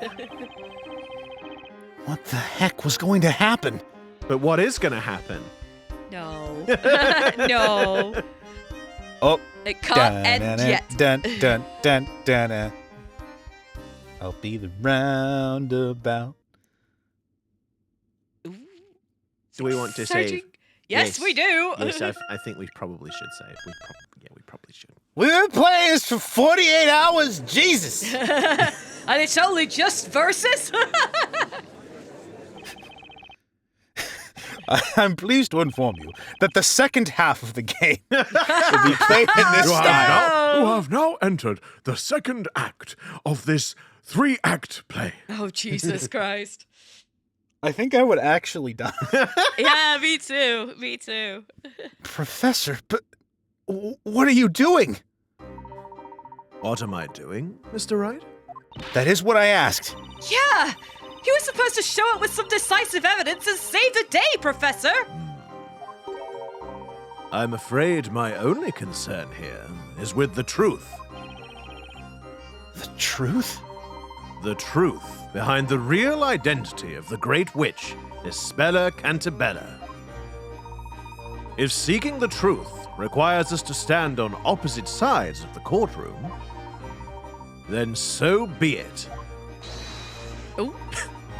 What the heck was going to happen? But what is going to happen? No. No. Oh. It can't end yet. Dun, dun, dun, dun, dun. I'll be the roundabout. Do we want to say? Searching? Yes, we do. Yes, I think we probably should say it. We probably should. We've been playing this for 48 hours. Jesus. And it's only just versus? I'm pleased to inform you that the second half of the game will be played in this style. You have now entered the second act of this 3-act play. Oh, Jesus Christ. I think I would actually die. Yeah, me too. Me too. Professor, but what are you doing? What am I doing, Mr. Wright? That is what I asked. Yeah! He was supposed to show up with some decisive evidence and save the day, Professor! I'm afraid my only concern here is with the truth. The truth? The truth behind the real identity of the Great Witch, Isabella Cantabella. If seeking the truth requires us to stand on opposite sides of the courtroom, then so be it. Oh.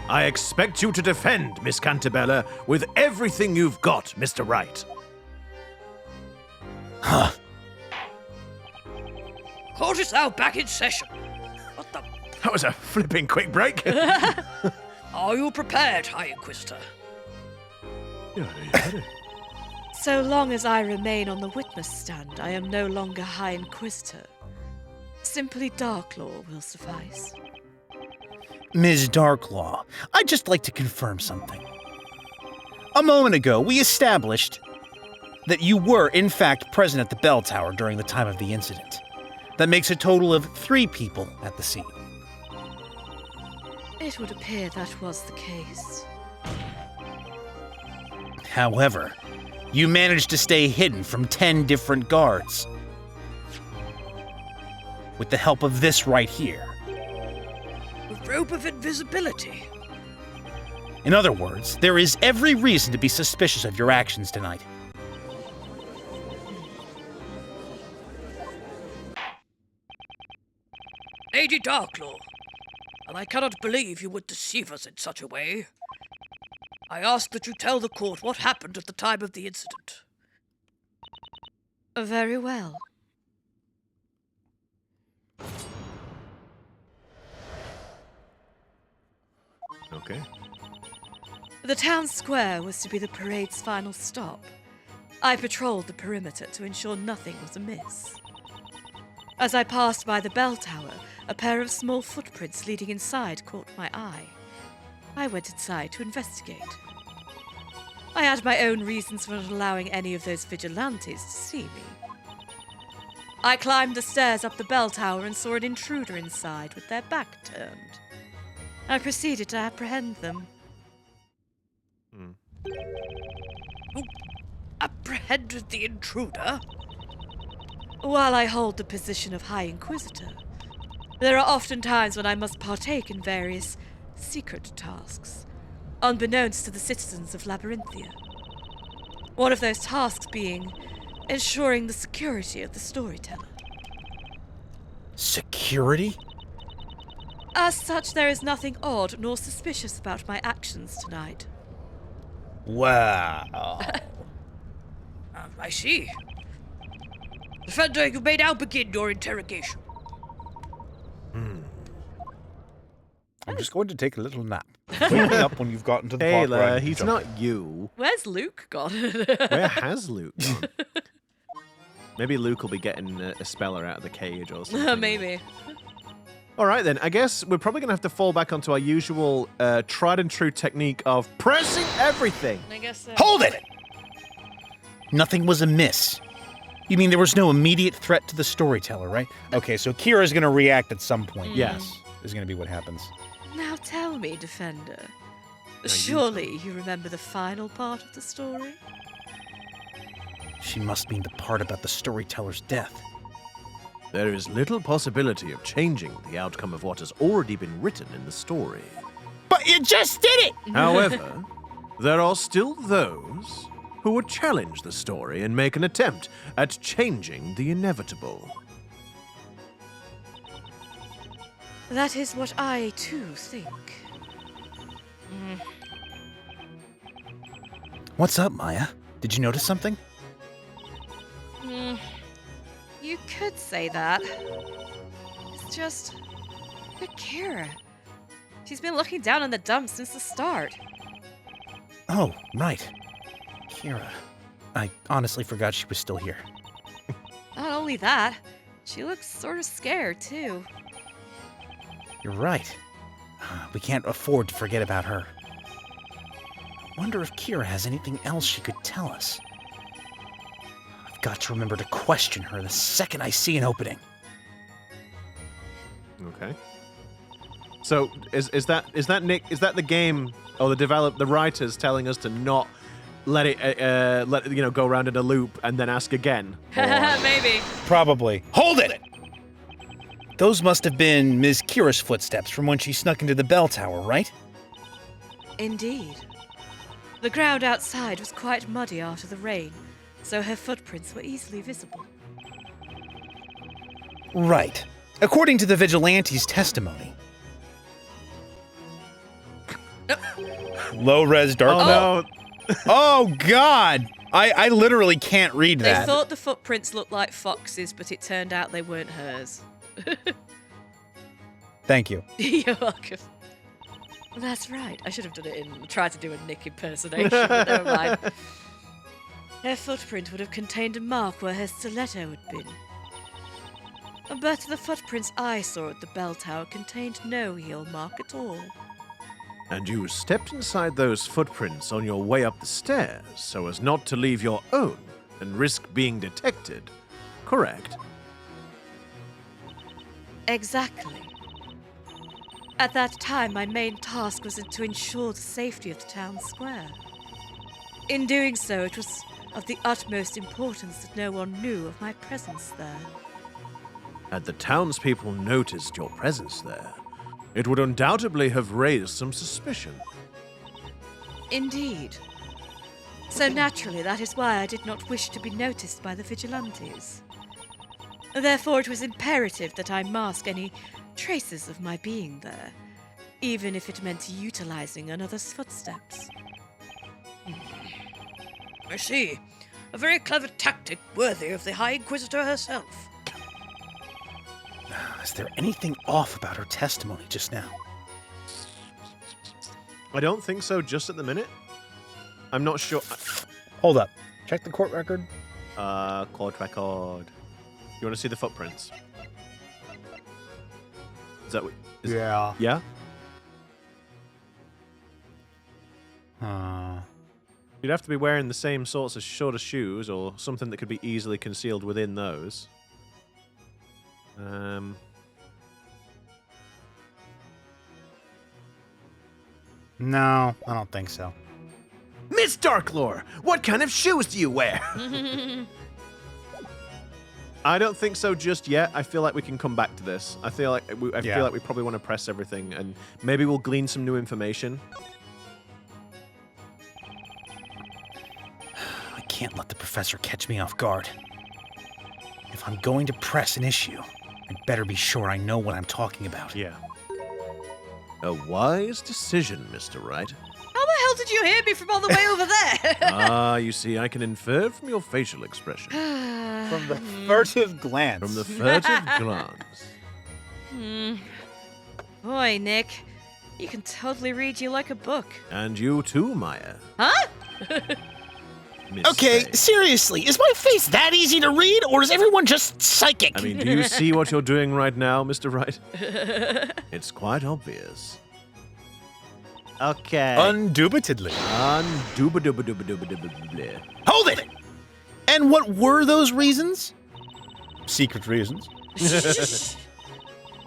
I expect you to defend Miss Cantabella with everything you've got, Mr. Wright. Huh. Court is now back in session. What the? That was a flipping quick break. Are you prepared, High Inquisitor? So long as I remain on the witness stand, I am no longer High Inquisitor. Simply Darklaw will suffice. Ms. Darklaw, I'd just like to confirm something. A moment ago, we established that you were, in fact, present at the bell tower during the time of the incident. That makes a total of 3 people at the scene. It would appear that was the case. However, you managed to stay hidden from 10 different guards. With the help of this right here. The robe of invisibility. In other words, there is every reason to be suspicious of your actions tonight. Lady Darklaw, and I cannot believe you would deceive us in such a way. I ask that you tell the court what happened at the time of the incident. Very well. Okay. The town square was to be the parade's final stop. I patrolled the perimeter to ensure nothing was amiss. As I passed by the bell tower, a pair of small footprints leading inside caught my eye. I went inside to investigate. I had my own reasons for not allowing any of those vigilantes to see me. I climbed the stairs up the bell tower and saw an intruder inside with their back turned. I proceeded to apprehend them. You apprehended the intruder? While I hold the position of High Inquisitor, there are often times when I must partake in various secret tasks, unbeknownst to the citizens of Labyrinthia. One of those tasks being ensuring the security of the storyteller. Security? As such, there is nothing odd nor suspicious about my actions tonight. Wow. I see. Defender, you may now begin your interrogation. I'm just going to take a little nap. Wake me up when you've gotten to the part where I Ayla, need to he's jump not in. you. Where's Luke gone? Where has Luke gone? Maybe Luke will be getting a speller out of the cage or something. Maybe. All right, then. I guess we're probably going to have to fall back onto our usual tried and true technique of pressing everything. I guess so. Hold it! Nothing was amiss. You mean there was no immediate threat to the storyteller, right? Okay, so Kira's gonna react at some point. Yes. Is gonna be what happens. Now tell me, Defender. Surely you remember the final part of the story? She must mean the part about the storyteller's death. There is little possibility of changing the outcome of what has already been written in the story. But you just did it! However, there are still those who would challenge the story and make an attempt at changing the inevitable. That is what I, too, think. What's up, Maya? Did you notice something? You could say that. It's just... Look at Kira. She's been looking down on the dumps since the start. Oh, right. Kira. I honestly forgot she was still here. Not only that, she looks sort of scared, too. You're right. We can't afford to forget about her. Wonder if Kira has anything else she could tell us. I've got to remember to question her the second I see an opening. Okay. So is that Nick? Is that the game or the writers telling us to not let it go around in a loop and then ask again? Maybe. Probably. Hold it! Those must have been Ms. Kira's footsteps from when she snuck into the bell tower, right? Indeed. The ground outside was quite muddy after the rain, so her footprints were easily visible. Right. According to the vigilante's testimony. Low-res dark. Oh no! Oh, God! I literally can't read They that. thought the footprints looked like foxes, but it turned out they weren't hers. Thank you. You're welcome. Well, that's right. I should have done it tried to do a Nick impersonation, but never mind. Her footprint would have contained a mark where her stiletto had been. But the footprints I saw at the bell tower contained no heel mark at all. And you stepped inside those footprints on your way up the stairs so as not to leave your own and risk being detected, correct? Exactly. At that time, my main task was to ensure the safety of the town square. In doing so, it was of the utmost importance that no one knew of my presence there. Had the townspeople noticed your presence there, it would undoubtedly have raised some suspicion. Indeed. So naturally, that is why I did not wish to be noticed by the vigilantes. Therefore, it was imperative that I mask any traces of my being there, even if it meant utilizing another's footsteps. I see. A very clever tactic worthy of the High Inquisitor herself. Is there anything off about her testimony just now? I don't think so just at the minute. I'm not sure. Hold up. Check the court record. Court record. You want to see the footprints? Is that what? Yeah. Yeah? You'd have to be wearing the same sorts of shorter shoes or something that could be easily concealed within those. No, I don't think so. Miss Darklaw, what kind of shoes do you wear? I don't think so just yet. I feel like we can come back to this. I feel like we probably want to press everything, and maybe we'll glean some new information. I can't let the professor catch me off guard. If I'm going to press an issue, I'd better be sure I know what I'm talking about. Yeah. A wise decision, Mr. Wright. How the hell did you hear me from all the way over there? You see, I can infer from your facial expression. From the furtive glance. From the furtive glance. Boy, Nick, you can totally read you like a book. And you too, Maya. Huh? Miss Okay, Fray. seriously, is my face that easy to read, or is everyone just psychic? I mean, do you see what you're doing right now, Mr. Wright? It's quite obvious. Okay. Undoubtedly. Undoobadoobadoobadoobadoobadoob. Hold it! And what were those reasons? Secret reasons.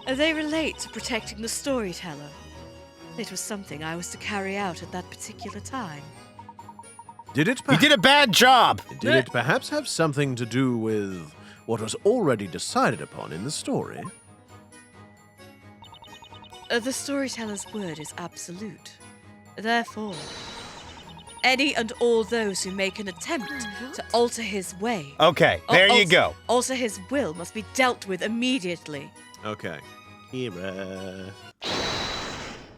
They relate to protecting the storyteller. It was something I was to carry out at that particular time. Did it You did a bad job! Did it perhaps have something to do with what was already decided upon in the story? The storyteller's word is absolute. Therefore, any and all those who make an attempt to alter his way, Okay, there you go. alter his will, must be dealt with immediately. Okay. Kira.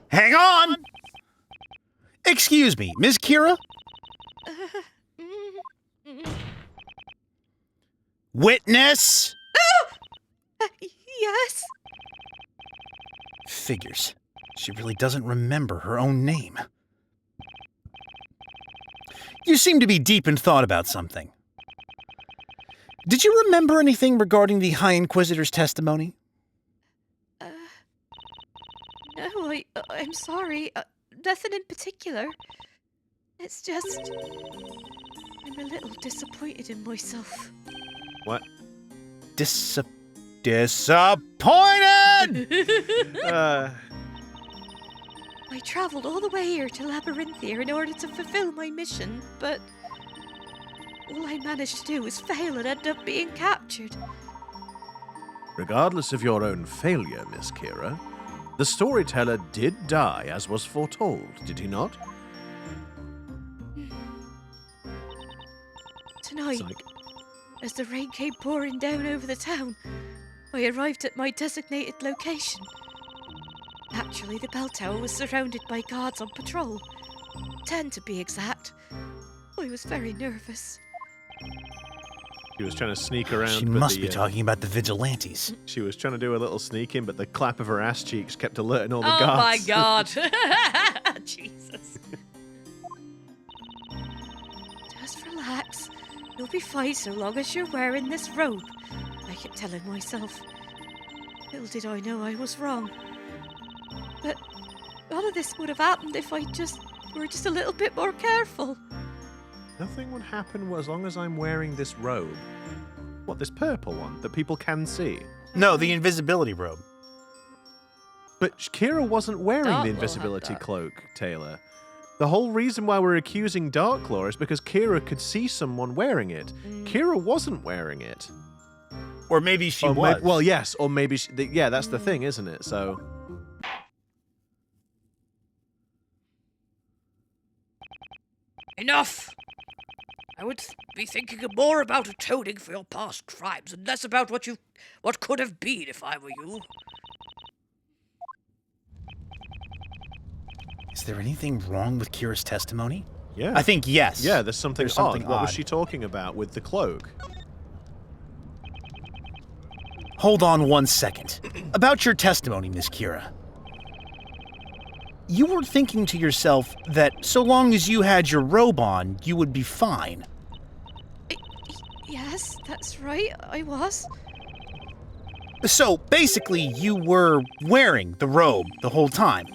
Hang on! Excuse me, Ms. Kira? Witness? Yes? Figures. She really doesn't remember her own name. You seem to be deep in thought about something. Did you remember anything regarding the High Inquisitor's testimony? No, I'm sorry. Nothing in particular. It's just... I'm a little disappointed in myself. What? Disappointed! I travelled all the way here to Labyrinthia in order to fulfill my mission, but... all I managed to do was fail and end up being captured. Regardless of your own failure, Miss Kira, the storyteller did die as was foretold, did he not? Tonight, Psych. as the rain came pouring down over the town, I arrived at my designated location. Actually, the bell tower was surrounded by guards on patrol. 10 to be exact. I was very nervous. She was trying to sneak around. She but must be talking about the vigilantes. She was trying to do a little sneaking, but the clap of her ass cheeks kept alerting all the Oh guards. my god. Jesus. Just relax. You'll be fine so long as you're wearing this robe, I kept telling myself. Little did I know I was wrong. But none of this would have happened if I were just a little bit more careful. Nothing would happen as long as I'm wearing this robe. What, this purple one that people can see? No, the invisibility robe. But Kira wasn't wearing Darklaw the had invisibility that. cloak, Taylor. The whole reason why we're accusing Darklaw is because Kira could see someone wearing it. Kira wasn't wearing it. Or maybe she Or was. well, yes, or maybe yeah, that's the thing, isn't it? So Enough! I would be thinking more about atoning for your past crimes and less about what could have been if I were you. Is there anything wrong with Kira's testimony? yeah, I think yes. yeah, there's something There's something odd. What was odd. she talking about with the cloak? Hold on 1 second. About your testimony, Miss Kira. You were thinking to yourself that so long as you had your robe on, you would be fine. Yes, that's right, I was. So basically, you were wearing the robe the whole time.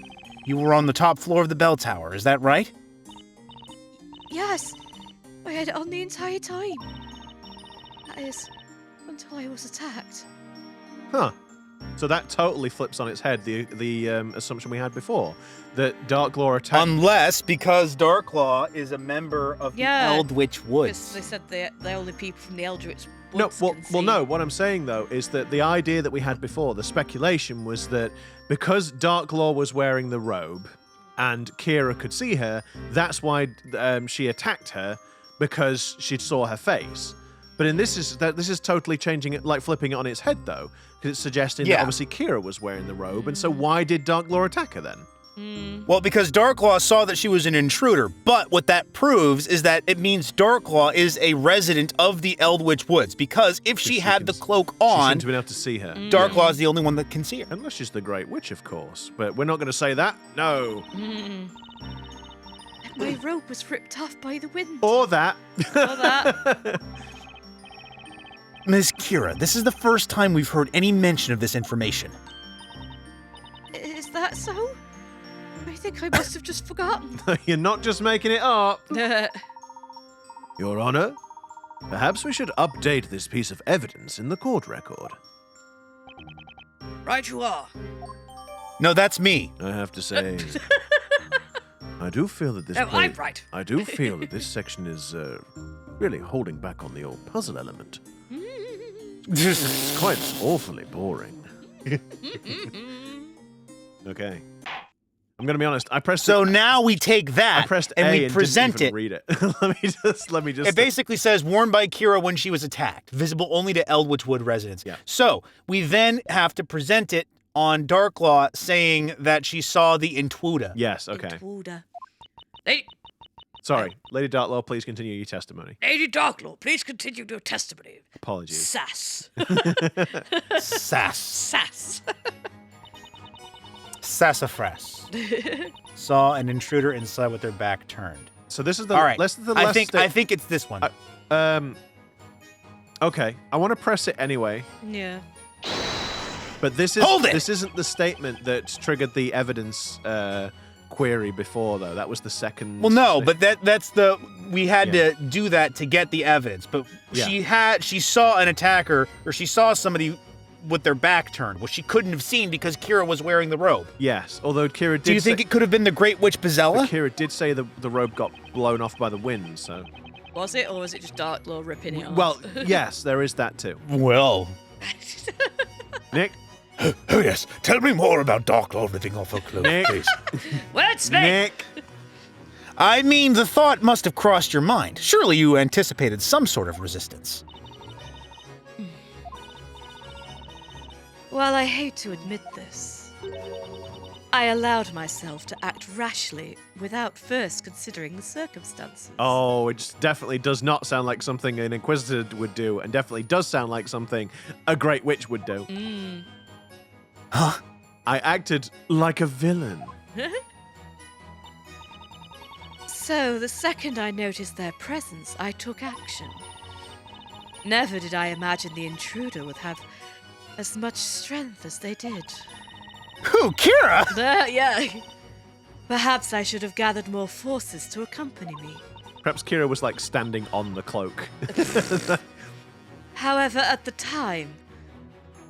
You were on the top floor of the bell tower, is that right? Yes, I had it on the entire time. That is, until I was attacked. Huh. So that totally flips on its head the assumption we had before, that Darklaw attacked. Unless because Darklaw is a member of Yeah, the Eldritch Because Woods. they said the only people from the Eldritch No, Woods well, can well, see. no. What I'm saying though is that the idea that we had before, the speculation was that because Darklaw was wearing the robe, and Kira could see her, that's why she attacked her because she saw her face. But in this is totally changing it, like flipping it on its head though, because it's suggesting that Yeah. obviously Kira was wearing the robe, and so why did Darklaw attack her then? Well, because Darklaw saw that she was an intruder, but what that proves is that it means Darklaw is a resident of the Eldritch Woods, because if she had the cloak She on, shouldn't have been able to see her. Darklaw is the only one that can see her. Unless she's the Great Witch, of course. But we're not going to say that. No. And my robe was ripped off by the wind. Or that. Or that. Ms. Kira, this is the first time we've heard any mention of this information. Is that so? I think I must have just forgotten. You're not just making it up. Your Honor, perhaps we should update this piece of evidence in the court record. Right you are. No, that's me. I have to say, I do feel that this. No, I'm right. I do feel that this section is really holding back on the old puzzle element. It's quite awfully boring. Okay. I'm gonna be honest. I pressed. So now we take that I pressed and A we and present didn't even it. read it. let me just. It basically says worn by Kira when she was attacked, visible only to Eldritch Wood residents. Yeah. So we then have to present it on Darklaw, saying that she saw the Intruder. Yes. Okay. Intruder. Lady, Sorry, Lady Darklaw. Please continue your testimony. Lady Darklaw, please continue your testimony. Apologies. Sass. Sass. Sass. Sassafras. Saw an intruder inside with their back turned. So this is the. All right. This is the I last think it's this one. Okay. I want to press it anyway. Yeah. But this is. Hold it! This isn't the statement that triggered the evidence query before, though. That was the second. Well, no, thing. but that's the we had to do that to get the evidence. But she saw an attacker, or she saw somebody with their back turned, which she couldn't have seen because Kira was wearing the robe. Yes, although Kira did. Do you think it could have been the Great Witch Bazella? Kira did say the robe got blown off by the wind, so. Was it, or was it just Darklaw ripping it off? Well, yes, there is that too. Well. Nick. Oh yes, tell me more about Darklaw ripping off her clothes, Nick. please. Wordsmith! Nick. I mean, the thought must have crossed your mind. Surely you anticipated some sort of resistance. While I hate to admit this, I allowed myself to act rashly without first considering the circumstances. Oh, it just definitely does not sound like something an Inquisitor would do, and definitely does sound like something a Great Witch would do. Huh? I acted like a villain. So, the second I noticed their presence, I took action. Never did I imagine the intruder would have as much strength as they did. Who, Kira? Yeah. Perhaps I should have gathered more forces to accompany me. Perhaps Kira was like standing on the cloak. However, at the time,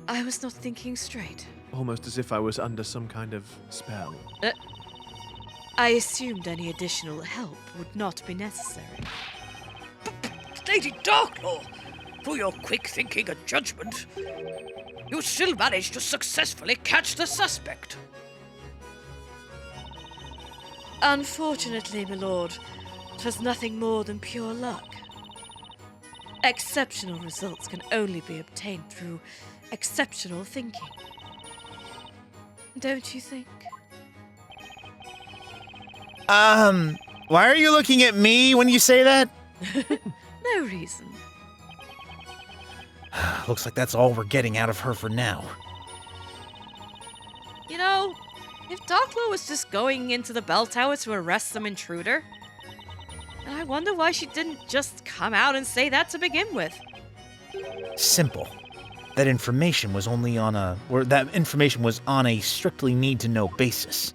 I was not thinking straight. Almost as if I was under some kind of spell. I assumed any additional help would not be necessary. Lady Darklaw, for your quick thinking and judgment, you still managed to successfully catch the suspect. Unfortunately, my lord, 'twas nothing more than pure luck. Exceptional results can only be obtained through exceptional thinking. Don't you think? Why are you looking at me when you say that? No reason. Looks like that's all we're getting out of her for now. You know, if Darklaw was just going into the bell tower to arrest some intruder, I wonder why she didn't just come out and say that to begin with. Simple. That information was only on a... or that information was on a strictly need-to-know basis.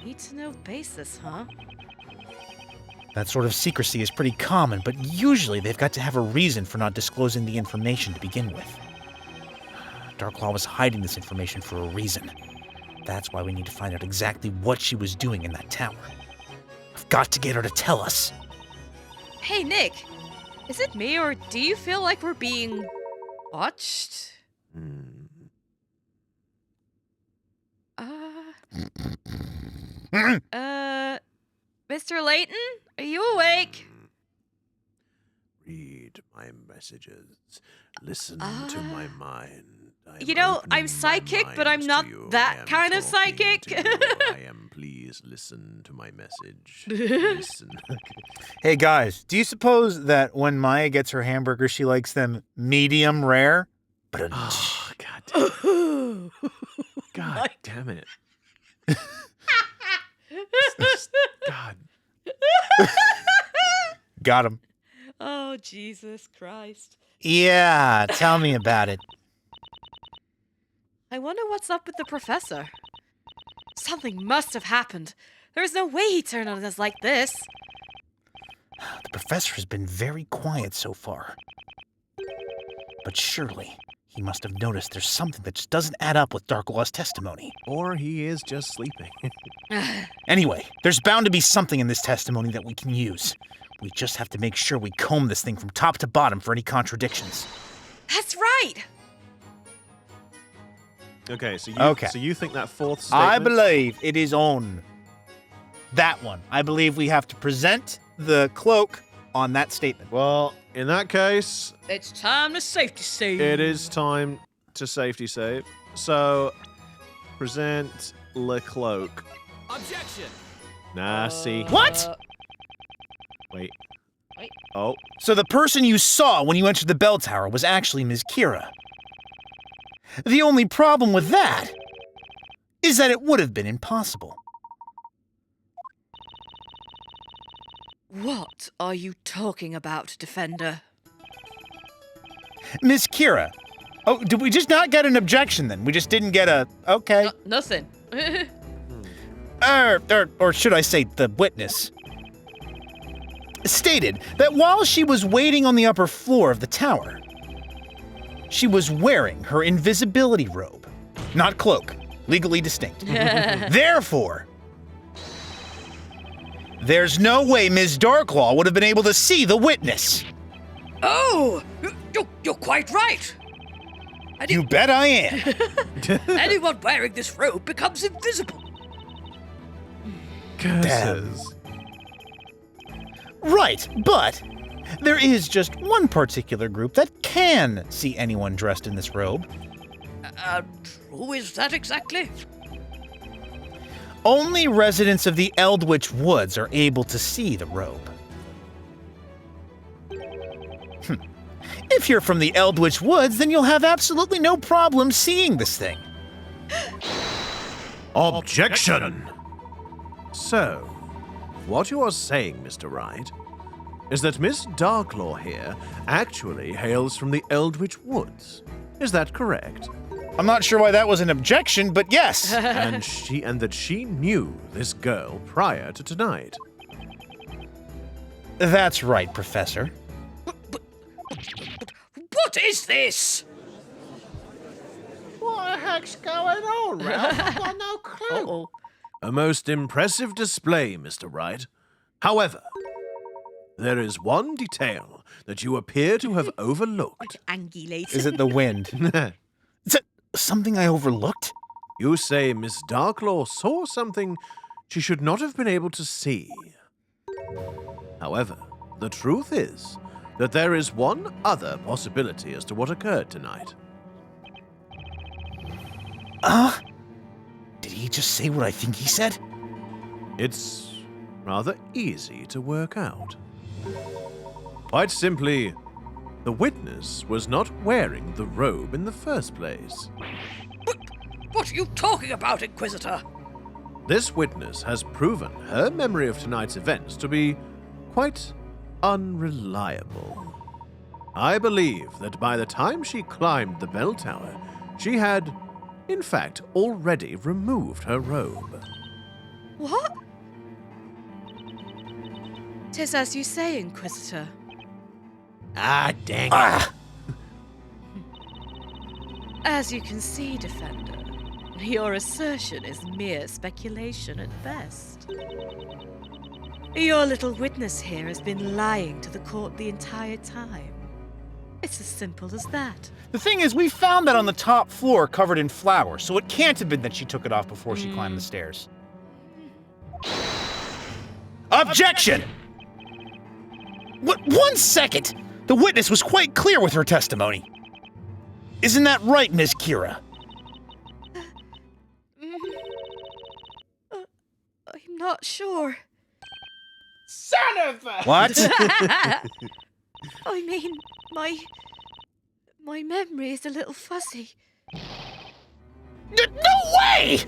Need-to-know basis, huh? That sort of secrecy is pretty common, but usually they've got to have a reason for not disclosing the information to begin with. Darklaw was hiding this information for a reason. That's why we need to find out exactly what she was doing in that tower. I've got to get her to tell us. Hey, Nick. Is it me, or do you feel like we're being watched? Mr. Leighton? Are you awake? Read my messages. Listen to my mind. You know, I'm psychic, but I'm not that kind of psychic. I am. Please listen to my message. Listen. Hey guys, do you suppose that when Maya gets her hamburger, she likes them medium rare? Oh, God damn it. God damn it. God. Got him. Oh, Jesus Christ. Yeah, tell me about it. I wonder what's up with the professor. Something must have happened. There is no way he turned on us like this. The professor has been very quiet so far. But surely, He must have noticed there's something that just doesn't add up with Darklaw's testimony. Or he is just sleeping. Anyway, there's bound to be something in this testimony that we can use. We just have to make sure we comb this thing from top to bottom for any contradictions. That's right! Okay, so you think that fourth I statement... believe it is on that one. I believe we have to present the cloak on that statement. Well, in that case, It's time to safety save. it is time to safety save. So, present le cloak. Objection! Nah, see. What? Wait. Wait. Oh, So the person you saw when you entered the bell tower was actually Ms. Kira. The only problem with that is that it would have been impossible. What are you talking about, Defender? Miss Kira. Oh, did we just not get an objection then? We just didn't get a, okay. Nothing. Or should I say the witness, stated that while she was waiting on the upper floor of the tower, she was wearing her invisibility robe, not cloak, legally distinct. Therefore, there's no way Ms. Darklaw would have been able to see the witness. Oh! You're quite right! You bet I am. Anyone wearing this robe becomes invisible. curses. Right, but there is just one particular group that can see anyone dressed in this robe. And who is that exactly? Only residents of the Eldritch Woods are able to see the robe. If you're from the Eldritch Woods, then you'll have absolutely no problem seeing this thing. Objection! So, what you are saying, Mr. Wright, is that Miss Darklaw here actually hails from the Eldritch Woods. Is that correct? I'm not sure why that was an objection, but yes. and that she knew this girl prior to tonight. That's right, Professor. What is this? What the heck's going on, Ralph? I've got no clue. A most impressive display, Mr. Wright. However, there is one detail that you appear to have overlooked. Angie Leighton. Is it the wind? Is it something I overlooked? You say Miss Darklaw saw something she should not have been able to see. However, the truth is that there is one other possibility as to what occurred tonight. Did he just say what I think he said? It's rather easy to work out. Quite simply, the witness was not wearing the robe in the first place. What are you talking about, Inquisitor? This witness has proven her memory of tonight's events to be quite unreliable. I believe that by the time she climbed the bell tower, she had, in fact, already removed her robe. What? 'Tis as you say, Inquisitor. Ah, dang it. As you can see, Defender, your assertion is mere speculation at best. Your little witness here has been lying to the court the entire time. It's as simple as that. The thing is, we found that on the top floor covered in flowers, so it can't have been that she took it off before she climbed the stairs. Objection! What? 1 second! The witness was quite clear with her testimony. Isn't that right, Miss Kira? I'm not sure. Son of a... What? I mean, my memory is a little fuzzy. No way!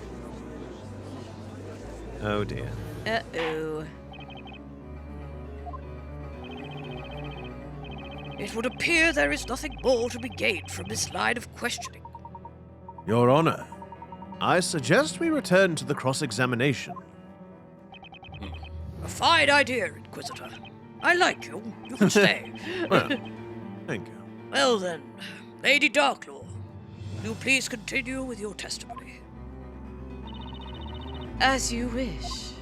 Oh dear. Uh-oh. It would appear there is nothing more to be gained from this line of questioning. Your Honor, I suggest we return to the cross-examination. A fine idea, Inquisitor. I like you. You can stay. Well, thank you. Well then, Lady Darklaw, you please continue with your testimony? As you wish.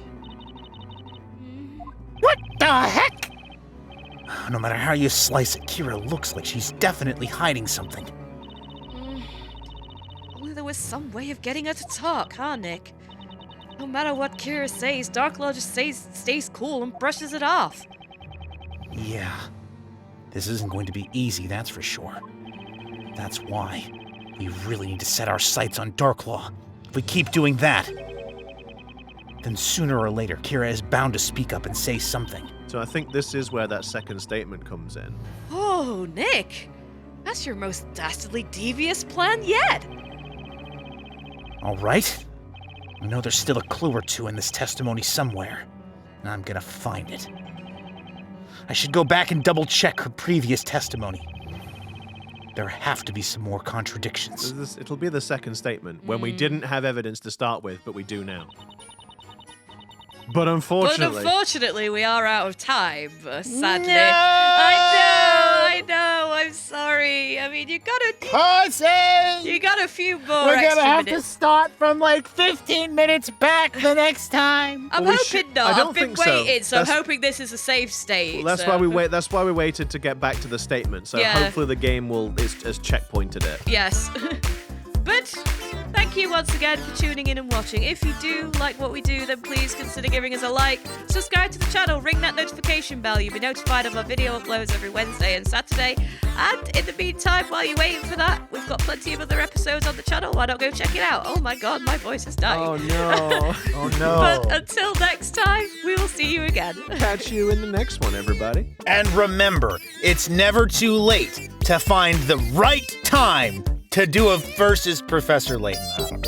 What the heck? No matter how you slice it, Kira looks like she's definitely hiding something. Only there was some way of getting her to talk, huh, Nick? No matter what Kira says, Darklaw just stays cool and brushes it off. Yeah. This isn't going to be easy, that's for sure. That's why we really need to set our sights on Darklaw. If we keep doing that, then sooner or later, Kira is bound to speak up and say something. So I think this is where that second statement comes in. Oh, Nick! That's your most dastardly devious plan yet! All right. I know there's still a clue or two in this testimony somewhere, and I'm gonna find it. I should go back and double-check her previous testimony. There have to be some more contradictions. It'll be the second statement, when we didn't have evidence to start with, but we do now. But unfortunately, we are out of time, sadly. No! I know, I'm sorry. I mean, you got a few more We're extra gonna have minutes. to start from like 15 minutes back the next time. I'm Well, hoping not. I don't I've been think so. waiting, so I'm That's- hoping this is a safe state. Well, that's so. why we wait. That's why we waited to get back to the statement. So Yeah. hopefully the game has checkpointed it. Yes. But thank you once again for tuning in and watching. If you do like what we do, then please consider giving us a like, subscribe to the channel, ring that notification bell. You'll be notified of our video uploads every Wednesday and Saturday. And in the meantime, while you're waiting for that, we've got plenty of other episodes on the channel. Why not go check it out? Oh my god, my voice is dying. Oh no! Oh no! But until next time, we will see you again. Catch you in the next one, everybody. And remember, it's never too late to find the right time to do a Versus Professor Layton.